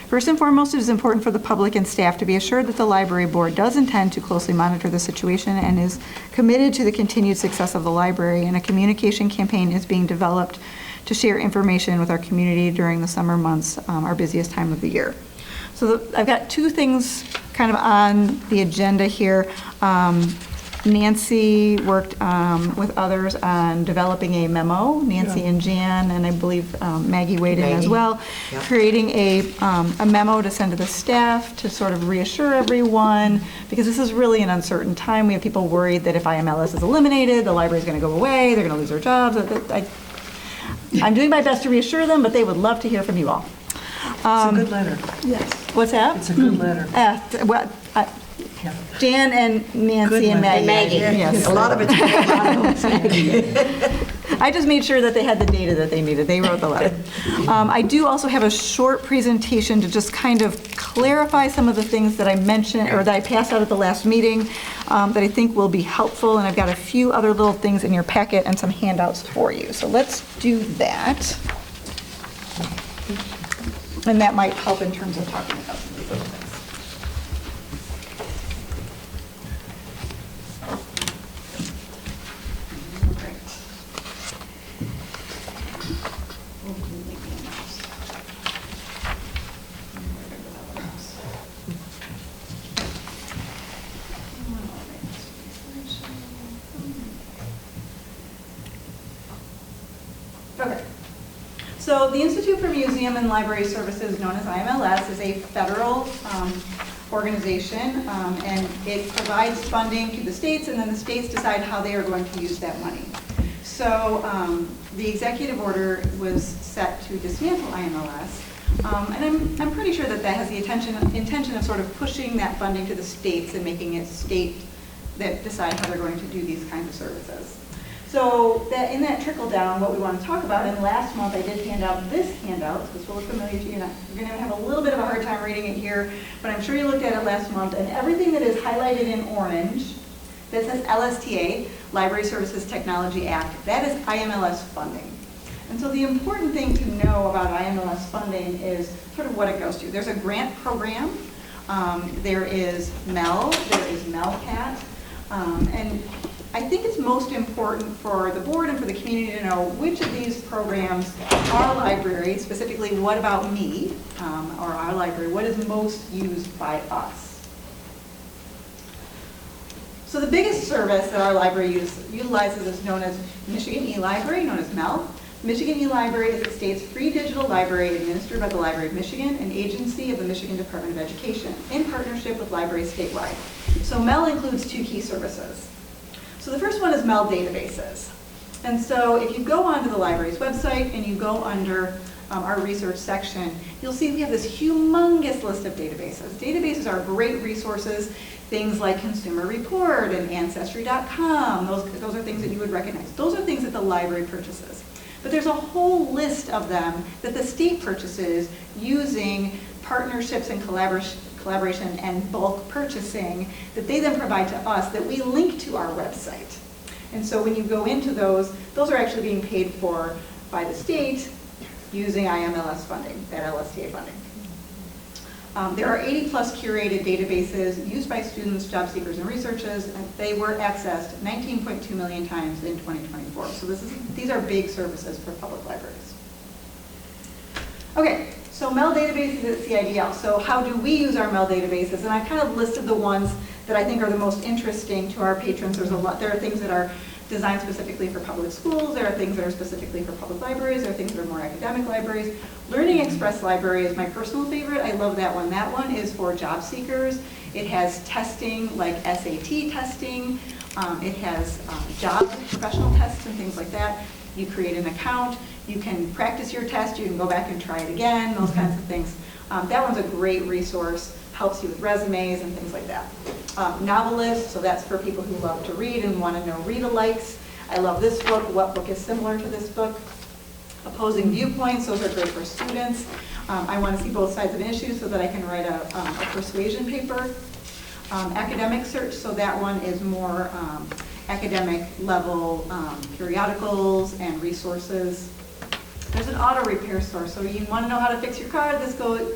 First and foremost, it is important for the public and staff to be assured that the library board does intend to closely monitor the situation and is committed to the continued success of the library, and a communication campaign is being developed to share information with our community during the summer months, our busiest time of the year. So I've got 2 things kind of on the agenda here. Nancy worked with others on developing a memo, Nancy and Jan, and I believe Maggie weighed in as Maggie. well, Yeah. creating a memo to send to the staff to sort of reassure everyone, because this is really an uncertain time. We have people worried that if IMLS is eliminated, the library's going to go away, they're going to lose their jobs. I'm doing my best to reassure them, but they would love to hear from you all. It's a good letter. Yes. What's that? It's a good letter. Jan and Nancy Good and letter. Maggie. And Maggie. Yes. A lot of it's. I just made sure that they had the data that they needed. They wrote the letter. I do also have a short presentation to just kind of clarify some of the things that I mentioned, or that I passed out at the last meeting, that I think will be helpful. And I've got a few other little things in your packet and some handouts for you. So let's do that. And that might help in terms of talking about some of these other things. Okay. So the Institute for Museum and Library Services, known as IMLS, is a federal organization, and it provides funding to the states, and then the states decide how they are going to use that money. So the executive order was set to dismantle IMLS, and I'm pretty sure that that has the intention of sort of pushing that funding to the states and making it state that decide how they're going to do these kinds of services. So that in that trickle down, what we want to talk about, and last month I did hand out this handout, this will look familiar to you, and you're going to have a little bit of a hard time reading it here, but I'm sure you looked at it last month, and everything that is highlighted in orange that says LSTA, Library Services Technology Act, that is IMLS funding. And so the important thing to know about IMLS funding is sort of what it goes to. There's a grant program There is Mel, there is Melcat, and I think it's most important for the board and for the community to know which of these programs our library, specifically What About Me, or our library, what is most used by us. So the biggest service that our library utilizes is known as Michigan eLibrary, known as MEL. Michigan eLibrary is the state's free digital library administered by the Library of Michigan, an agency of the Michigan Department of Education, in partnership with libraries statewide. So MEL includes two key services. So the first one is MEL databases. And so if you go onto the library's website and you go under our research section, you'll see we have this humongous list of databases. Databases are great resources, things like Consumer Report and Ancestry.com. Those are things that you would recognize. Those are things that the library purchases. But there's a whole list of them that the state purchases using partnerships and collaboration and bulk purchasing that they then provide to us that we link to our website. And so when you go into those are actually being paid for by the state using IMLS funding, that LSTA funding. There are 80 plus curated databases used by students, job seekers, and researchers, and they were accessed 19.2 million times in 2024. So these are big services for public libraries. Okay, so MEL databases at CIDL. So how do we use our MEL databases? And I kind of listed the ones that I think are the most interesting to our patrons. There are things that are designed specifically for public schools. There are things that are specifically for public libraries. There are things that are more academic libraries. Learning Express Library is my personal favorite. I love that one. That one is for job seekers. It has testing like SAT testing. It has job professional tests and things like that. You create an account. You can practice your test. You can go back and try it again, those kinds of things. That one's a great resource. Helps you with resumes and things like that. Novelist, so that's for people who love to read and want to know read-alikes. I love this book. What book is similar to this book? Opposing viewpoints, those are great for students. I want to see both sides of an issue so that I can write a persuasion paper. Academic search, so that one is more academic level periodicals and resources. There's an auto repair store, so you want to know how to fix your car,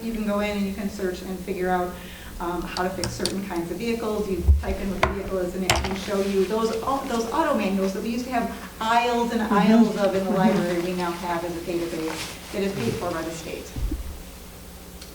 you can go in and you can search and figure out how to fix certain kinds of vehicles. You type in what the vehicle is and it can show you those auto manuals that we used to have aisles and aisles of in the library, we now have as a database that is paid for by the state.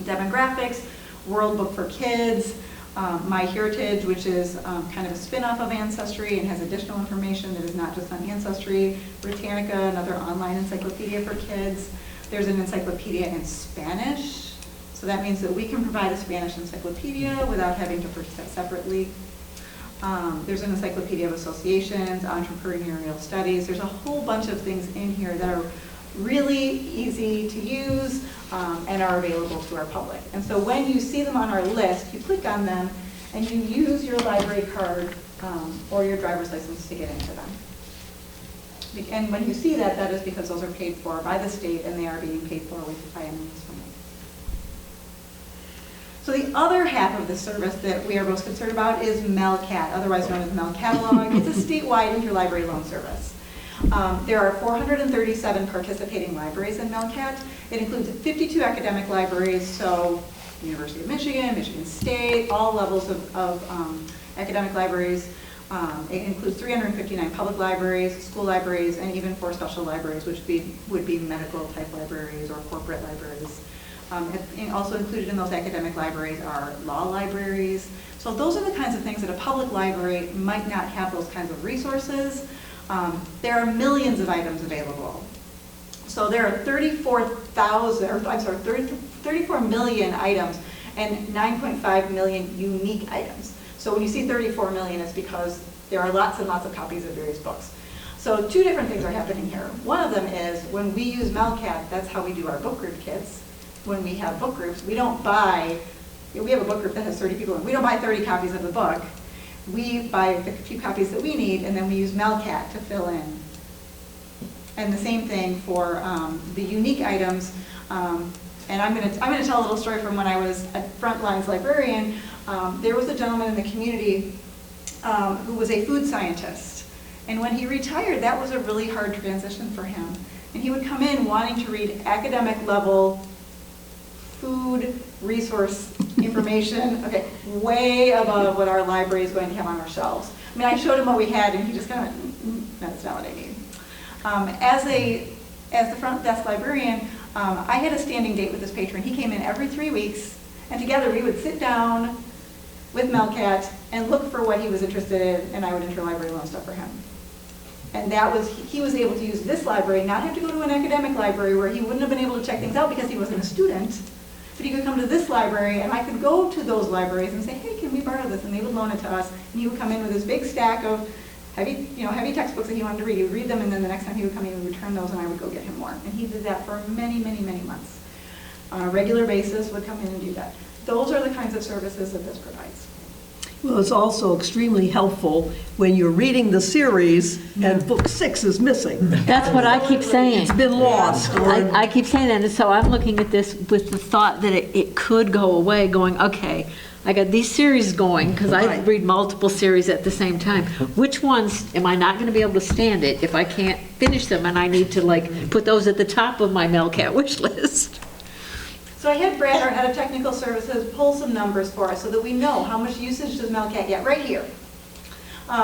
Demographics, World Book for Kids, My Heritage, which is kind of a spin-off of Ancestry and has additional information that is not just on Ancestry. Britannica, another online encyclopedia for kids. There's an encyclopedia in Spanish. So that means that we can provide a Spanish encyclopedia without having to purchase that separately. There's an encyclopedia of associations, entrepreneurial studies. There's a whole bunch of things in here that are really easy to use and are available to our public. And so when you see them on our list, you click on them and you use your library card or your driver's license to get into them. And when you see that, that is because those are paid for by the state and they are being paid for with IMLS funding. So the other half of the service that we are most concerned about is MELCAT, otherwise known as MEL Catalog. It's a statewide interlibrary loan service. There are 437 participating libraries in MELCAT. It includes 52 academic libraries, so University of Michigan, Michigan State, all levels of academic libraries. It includes 359 public libraries, school libraries, and even 4 special libraries, which would be medical type libraries or corporate libraries. And also included in those academic libraries are law libraries. So those are the kinds of things that a public library might not have those kinds of resources. There are millions of items available. So there are 34 million items and 9.5 million unique items. So when you see 34 million, it's because there are lots and lots of copies of various books. So 2 different things are happening here. One of them is when we use MELCAT, that's how we do our book group kits. When we have book groups, we have a book group that has 30 people in. We don't buy 30 copies of the book. We buy the few copies that we need, and then we use MELCAT to fill in. And the same thing for the unique items. And I'm going to tell a little story from when I was a Frontlines librarian. There was a gentleman in the community who was a food scientist. And when he retired, that was a really hard transition for him. And he would come in wanting to read academic level food, resource information, okay, way above what our library is going to have on our shelves. I mean, I showed him what we had, and he just kind of, that's not what I need. As the front desk librarian, I had a standing date with this patron. He came in every 3 weeks, and together we would sit down with Melcat and look for what he was interested in, and I would interlibrary loan stuff for him. And that was, he was able to use this library, not have to go to an academic library where he wouldn't have been able to check things out because he wasn't a student, but he could come to this library, and I could go to those libraries and say, hey, can we borrow this? And they would loan it to us, and he would come in with this big stack of heavy textbooks that he wanted to read. He would read them, and then the next time he would come in, he would return those, and I would go get him more. And he did that for many, many, many months. On a regular basis, would come in and do that. Those are the kinds of services that this provides. Well, it's also extremely helpful when you're reading the series and book 6 is missing. That's what I keep saying. It's been lost. I keep saying that, and so I'm looking at this with the thought that it could go away, going, okay, I got these series going, because I Right. read multiple series at the same time. Which ones am I not going to be able to stand it if I can't finish them, and I need to like put those at the top of my Melcat wish list? So I had Brad, our head of technical services, pull some numbers for us so that we know how much usage does Melcat get right here.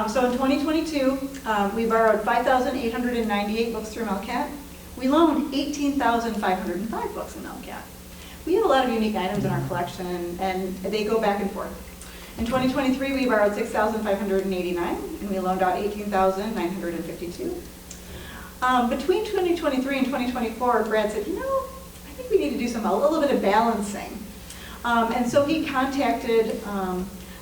So in 2022, we borrowed 5,898 books through Melcat. We loaned 18,505 books in Melcat. We have a lot of unique items in our collection, and they go back and forth. In 2023, we borrowed 6,589, and we loaned out 18,952. Between 2023 and 2024, Brad said, I think we need to do a little bit of balancing. And so he contacted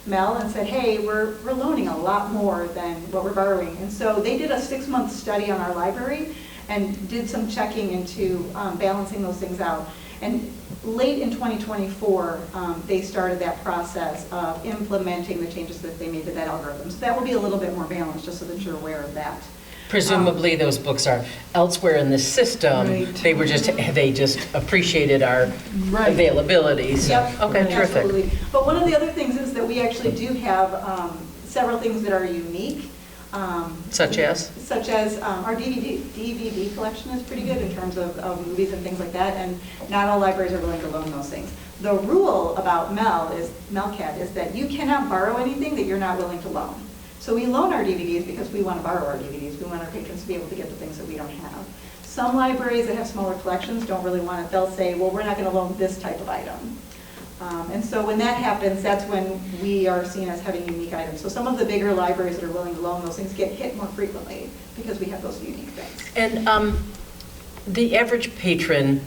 Mel and said, hey, we're loaning a lot more than what we're borrowing. And so they did a 6-month study on our library and did some checking into balancing those things out. And late in 2024, they started that process of implementing the changes that they made to that algorithm. So that will be a little bit more balanced, just so that you're aware of that. Presumably, those books are elsewhere in the system. Right. They just appreciated our Right. availability. So, Yep, okay, terrific. absolutely. But one of the other things is that we actually do have several things that are unique. Such as? Such as our DVD collection is pretty good in terms of movies and things like that, and not all libraries are willing to loan those things. The rule about Melcat is that you cannot borrow anything that you're not willing to loan. So we loan our DVDs because we want to borrow our DVDs. We want our patrons to be able to get the things that we don't have. Some libraries that have smaller collections don't really want it. They'll say, well, we're not going to loan this type of item. And so when that happens, that's when we are seen as having unique items. So some of the bigger libraries that are willing to loan those things get hit more frequently because we have those unique things. And the average patron,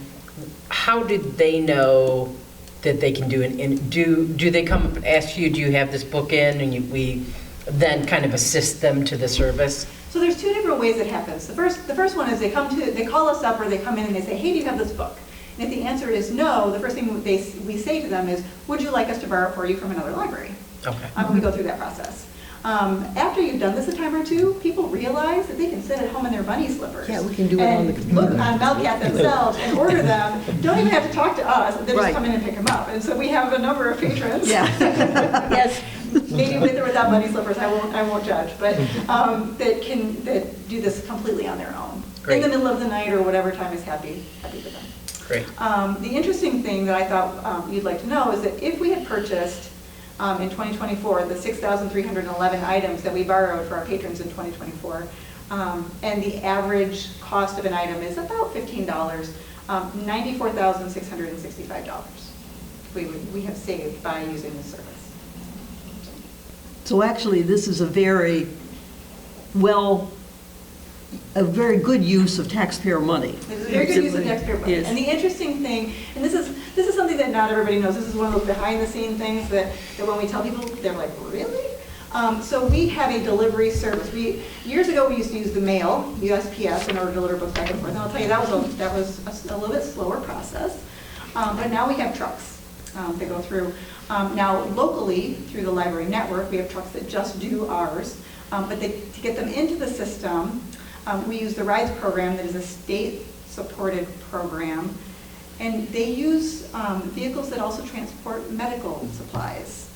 how did they know that they can do it? And do they come up and ask you, do you have this book in? And we then kind of assist them to the service? So there's 2 different ways it happens. The first one is they call us up, or they come in and they say, hey, do you have this book? And if the answer is no, the first thing we say to them is, would you like us to borrow it for you from another library? Okay. And we go through that process. After you've done this a time or 2, people realize that they can sit at home in their bunny slippers. Yeah, we can do it on the computer. Look on Melcat themselves and order them. Don't even have to talk to us. They just Right. come in and pick them up. And so we have a number of patrons. Yeah. Yes. Maybe with or without bunny slippers, I won't judge, but that do this completely on their own. Great. In the middle of the night or whatever time is happy for them. Great. The interesting thing that I thought you'd like to know is that if we had purchased in 2024 the 6,311 items that we borrowed for our patrons in 2024, and the average cost of an item is about $15, $94,665 we have saved by using this service. So actually, this is a very good use of taxpayer money. It's a very good use of taxpayer money. Yes. And the interesting thing, and this is something that not everybody knows, this is one of those behind-the-scene things that when we tell people, they're like, really? So we have a delivery service. Years ago, we used to use the mail, USPS, in order to deliver books back and forth. And I'll tell you, that was a little bit slower process. But now we have trucks that go through. Now, locally, through the library network, we have trucks that just do ours. But to get them into the system, we use the RIDES program, that is a state-supported program. And they use vehicles that also transport medical supplies,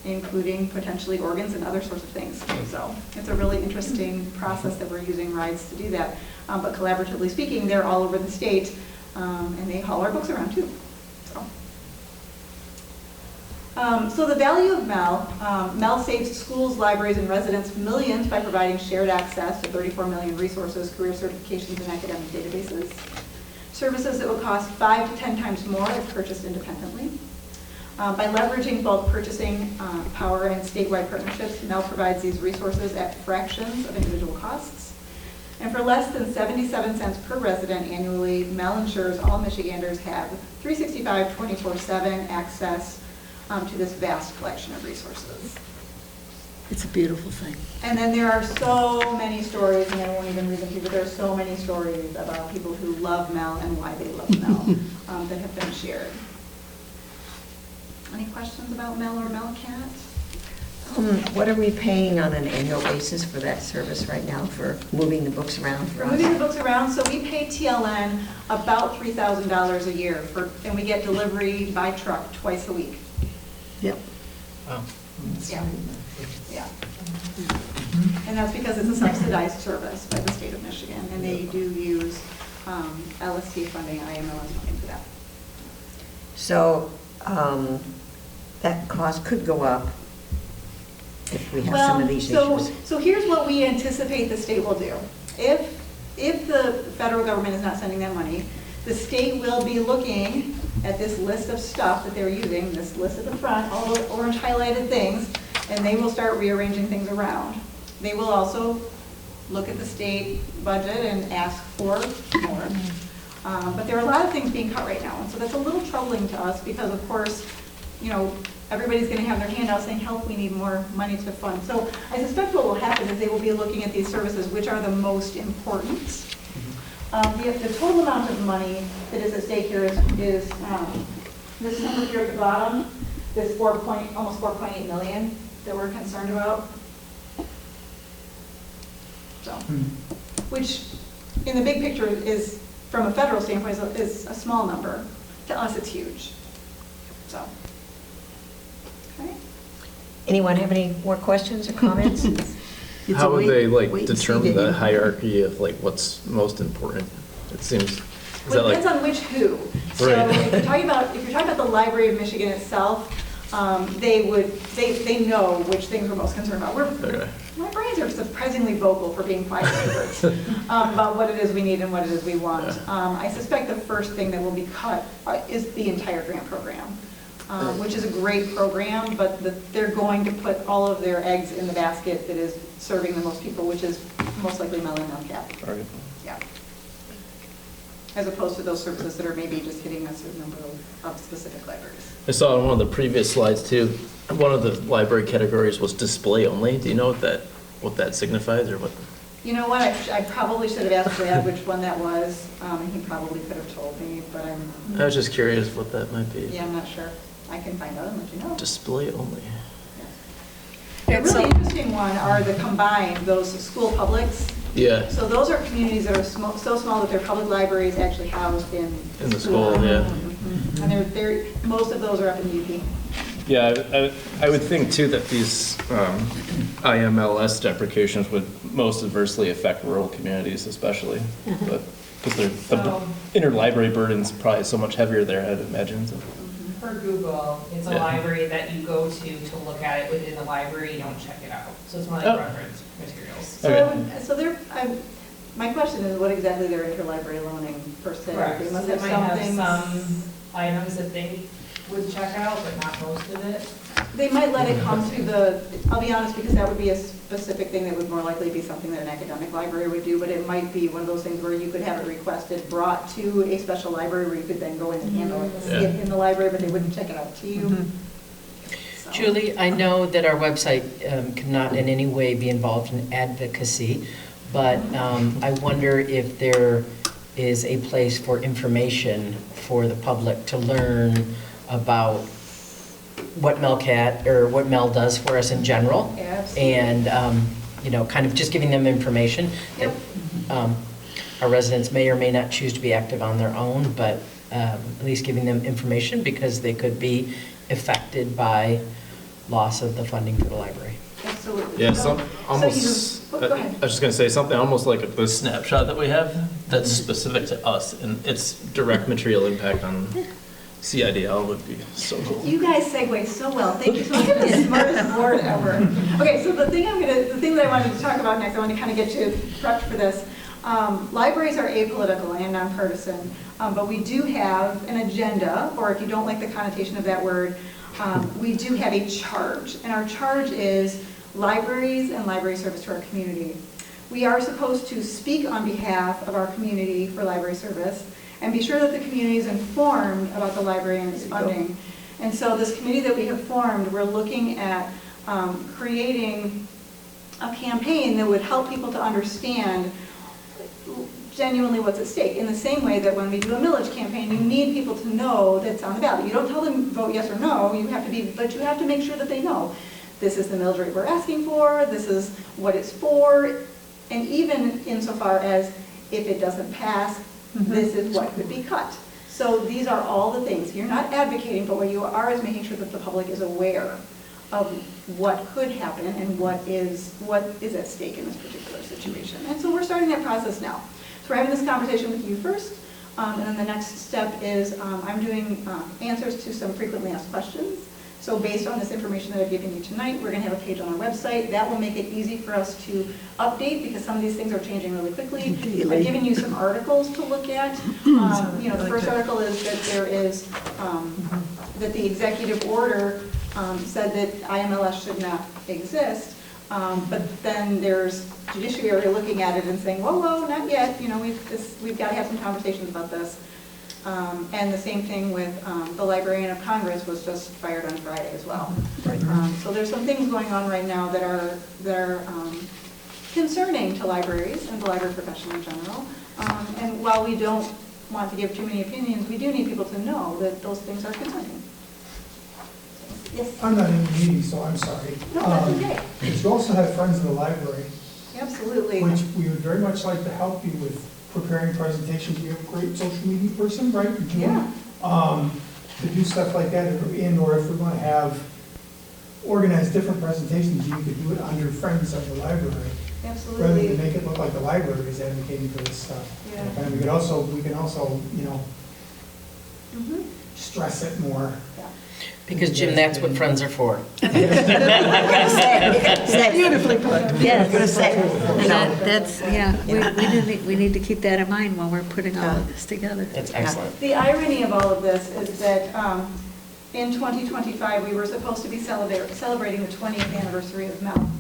including potentially organs and other sorts of things. So it's a really interesting process that we're using RIDES to do that. But collaboratively speaking, they're all over the state. And they haul our books around too, so. So the value of MEL saves schools, libraries, and residents millions by providing shared access to 34 million resources, career certifications, and academic databases. Services that would cost 5 to 10 times more if purchased independently. By leveraging bulk purchasing power and statewide partnerships, MEL provides these resources at fractions of individual costs. And for less than 77 cents per resident annually, MEL ensures all Michiganders have 365, 24/7 access to this vast collection of resources. It's a beautiful thing. And then there are so many stories, and I won't even read them to you, but there are so many stories about people who love MEL and why they love MEL that have been shared. Any questions about MEL or MELCAT? What are we paying on an annual basis for that service right now, for moving the books around for We're us? moving the books around, so we pay TLN about $3,000 a year, and we get delivery by truck twice a week. Yep. Wow. Yeah. Yeah. And that's because it's a subsidized service by the state of Michigan, and they do use LST funding, IMLS funding for that. So that cost could go up if we have some of these issues. So here's what we anticipate the state will do. If the federal government is not sending that money, the state will be looking at this list of stuff that they're using, this list at the front, all the orange highlighted things, and they will start rearranging things around. They will also look at the state budget and ask for more. But there are a lot of things being cut right now, and so that's a little troubling to us because, of course, you know, everybody's going to have their hand out saying, help, we need more money to fund. So I suspect what will happen is they will be looking at these services, which are the most important. The total amount of money that is at stake here is this number here at the bottom, this almost 4.8 million that we're concerned about. So, which in the big picture is, from a federal standpoint, is a small number. To us, it's huge. So, okay. Anyone have any more questions or comments? It's How a would wait- they wait like and see determine the game. hierarchy of like what's most important? It seems, is Well, that it depends like, on which who. So Right. if you're talking about the Library of Michigan itself, they know which things we're most concerned about. Okay. Librarians are surprisingly vocal for being quiet experts about what it is we need and what it is we want. I suspect the first thing that will be cut is the entire grant program, which is a great program, but they're going to put all of their eggs in the basket that is serving the most people, which is most likely MEL and MELCAT. Right. Yeah. As opposed to those services that are maybe just hitting a certain number of specific libraries. I saw on one of the previous slides too, one of the library categories was display only. Do you know what that signifies or what? You know what, I probably should have asked Brad which one that was, and he probably could have told me, but I was just curious what that might be. yeah, I'm not sure. I can find out and let you know. Display only. A really interesting one are the combined, those school publics. Yeah. So those are communities that are so small that their public library is actually housed in In the school, yeah. Mhm. And they're, most of those are up in UP. Yeah, I would think too that these IMLS deprecations would most adversely affect rural communities especially, but because the interlibrary burden's probably so much heavier there, I'd imagine. So. For Google, it's a Yeah. library that you go to look at it within the library, you don't check it out. So it's more like Oh. reference materials. So my question is what exactly they're interlibrary loaning per se? Correct. They So must they have might have something. some items that they would check out, but not most of it. They might let it come to I'll be honest, because that would be a specific thing that would more likely be something that an academic library would do, but it might be one of those things where you could have it requested, brought to a special library where you could then go in and handle it, see it in the library, but they wouldn't check it out to you. So- Julie, I know that our website cannot in any way be involved in advocacy, but I wonder if there is a place for information for the public to learn about what MELCAT or what MEL does for us in general. Absolutely. And, kind of just giving them information. Yep. Our residents may or may not choose to be active on their own, but at least giving them information because they could be affected by loss of the funding for the library. Absolutely. Yeah, So- almost, go ahead. I was just gonna say something almost like the snapshot that we have that's specific to us, and its direct material impact on CIDL would be so cool. You guys segue so well. Thank you so much. You're the smartest board ever. Okay, so the thing that I wanted to talk about next, I want to kind of get you prepped for this. Libraries are apolitical and nonpartisan, but we do have an agenda, or if you don't like the connotation of that word, we do have a charge, and our charge is libraries and library service to our community. We are supposed to speak on behalf of our community for library service and be sure that the community is informed about the library and its funding. And so this committee that we have formed, we're looking at creating a campaign that would help people to understand genuinely what's at stake. In the same way that when we do a millage campaign, you need people to know that's on the ballot. You don't tell them vote yes or no, but you have to make sure that they know this is the millage rate we're asking for, this is what it's for, and even insofar as if it doesn't pass, this is what could be cut. So these are all the things. You're not advocating, but what you are is making sure that the public is aware of what could happen and what is at stake in this particular situation. And so we're starting that process now. So we're having this conversation with you first, and then the next step is I'm doing answers to some frequently asked questions. So based on this information that I've given you tonight, we're going to have a page on our website. That will make it easy for us to update because some of these things are changing really quickly. I've given you some articles to look at. The first article is that there is, that the executive order said that IMLS should not exist. But then there's judiciary looking at it and saying, whoa, not yet. We've got to have some conversations about this. And the same thing with the Librarian of Congress was just fired on Friday as well. So there's some things going on right now that are concerning to libraries and the library profession in general. And while we don't want to give too many opinions, we do need people to know that those things are concerning. Yes? I'm not in the meeting, so I'm sorry. No, that's okay. But you also have friends in the library, Absolutely. which we would very much like to help you with preparing presentations. You have a great social media person, right? Yeah. To do stuff like that, or if we want to have organize different presentations, you could do it under Friends of the Library. Absolutely. Rather than make it look like the library is advocating for this stuff. Yeah. And we can also, stress it more. Because Jim, that's what friends are for. Beautifully put. Yes. We need to keep that in mind when we're putting all of this together. That's excellent. The irony of all of this is that in 2025, we were supposed to be celebrating the 20th anniversary of Mel.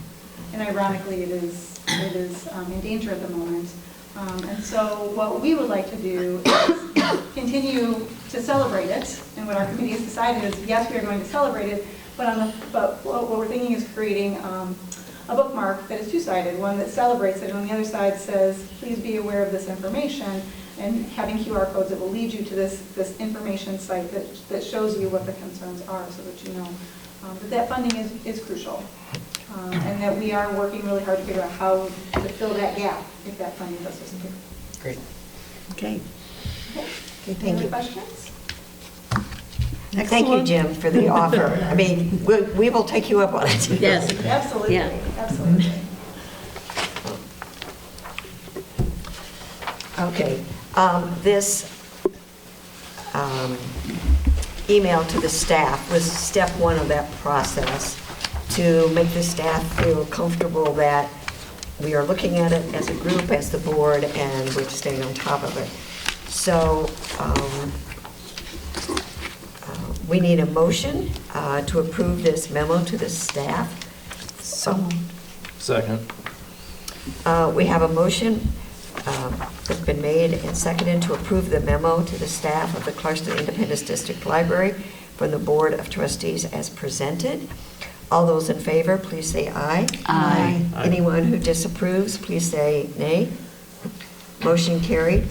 And ironically, it is in danger at the moment. And so what we would like to do is continue to celebrate it. And what our committee has decided is, yes, we are going to celebrate it, but what we're thinking is creating a bookmark that is two-sided, one that celebrates it, and on the other side says, please be aware of this information, and having QR codes that will lead you to this information site that shows you what the concerns are so that you know that funding is crucial. And that we are working really hard to figure out how to fill that gap if that funding does disappear. Great. Okay. Okay. Thank Any other you. questions? Thank you, Jim, for the offer. I mean, we will take you up on it. Yes. Absolutely, Yeah. absolutely. Okay. This email to the staff was step one of that process to make the staff feel comfortable that we are looking at it as a group, as the board, and we're staying on top of it. So we need a motion to approve this memo to the staff. So Second. we have a motion that's been made and seconded to approve the memo to the staff of the Clarkston Independence District Library from the Board of Trustees as presented. All those in favor, please say aye. Aye. Anyone who disapproves, please say nay. Motion carried.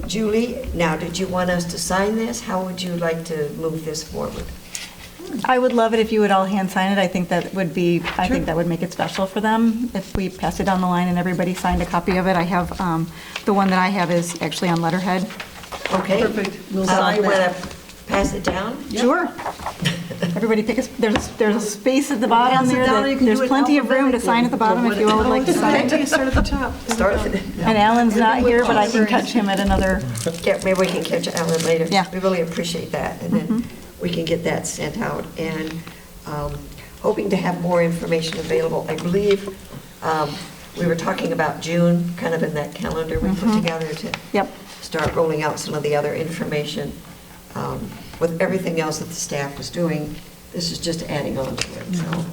Julie, now, did you want us to sign this? How would you like to move this forward? I would love it if you would all hand sign it. I think that would make it special for them if we pass it down the line and everybody signed a copy of it. I have, the one that I have is actually on letterhead. Okay. Perfect. We'll sign Want that. to pass it down? Sure. Everybody pick there's a space at the bottom Pass it there. down, you can There's do it plenty of room to sign at the bottom if you all would like to sign. Start at the top. And Alan's not here, but I can catch him at another, Yeah, maybe we can catch Alan later. Yeah. We really appreciate that, and then we can get that sent out. And hoping to have more information available. I believe we were talking about June, kind of in that calendar we put together to yep. start rolling out some of the other information. With everything else that the staff was doing, this is just adding on to it, so,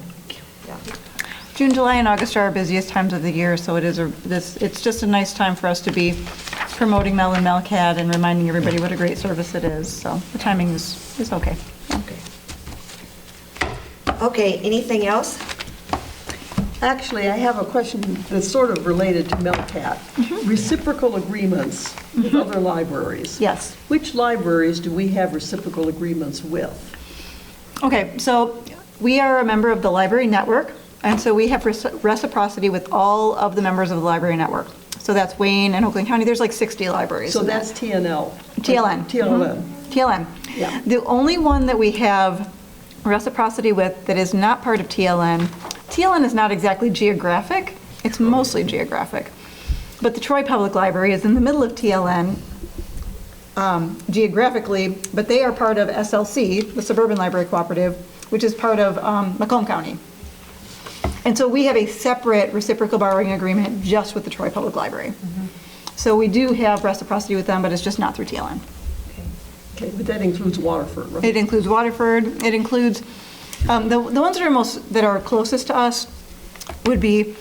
yeah. June, July, and August are our busiest times of the year, so it's just a nice time for us to be promoting Mel and Melcat and reminding everybody what a great service it is. So the timing is okay. Okay. Okay, anything else? Actually, I have a question that's sort of related to Melcat. Reciprocal agreements with other libraries. Yes. Which libraries do we have reciprocal agreements with? Okay, so we are a member of the Library Network, and so we have reciprocity with all of the members of the Library Network. So that's Wayne and Oakland County. There's like 60 libraries. So that's TNL. TLN. TLN. TLN. Yeah. The only one that we have reciprocity with that is not part of TLN, TLN is not exactly geographic, it's mostly geographic. But the Troy Public Library is in the middle of TLN geographically, but they are part of SLC, the Suburban Library Cooperative, which is part of Macomb County. And so we have a separate reciprocal borrowing agreement just with the Troy Public Library. So we do have reciprocity with them, but it's just not through TLN. Okay, but that includes Waterford, right? It includes Waterford, it includes, the ones that are closest to us would be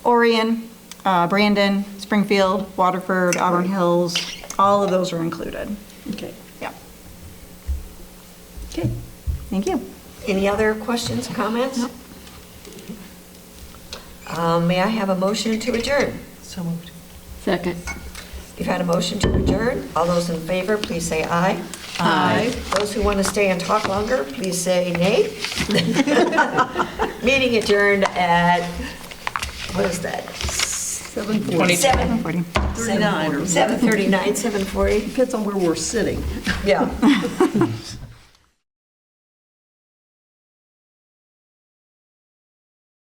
Orion, Brandon, Springfield, Waterford, Auburn Hills, all of those are included. Okay. Yeah. Okay. Thank you. Any other questions, comments? May I have a motion to adjourn? So moved. Second. You've had a motion to adjourn. All those in favor, please say aye. Aye. Those who want to stay and talk longer, please say nay. Meeting adjourned at, what is that? 7:40. 7:39 or 7:39, 7:40? Depends on where we're sitting. Yeah.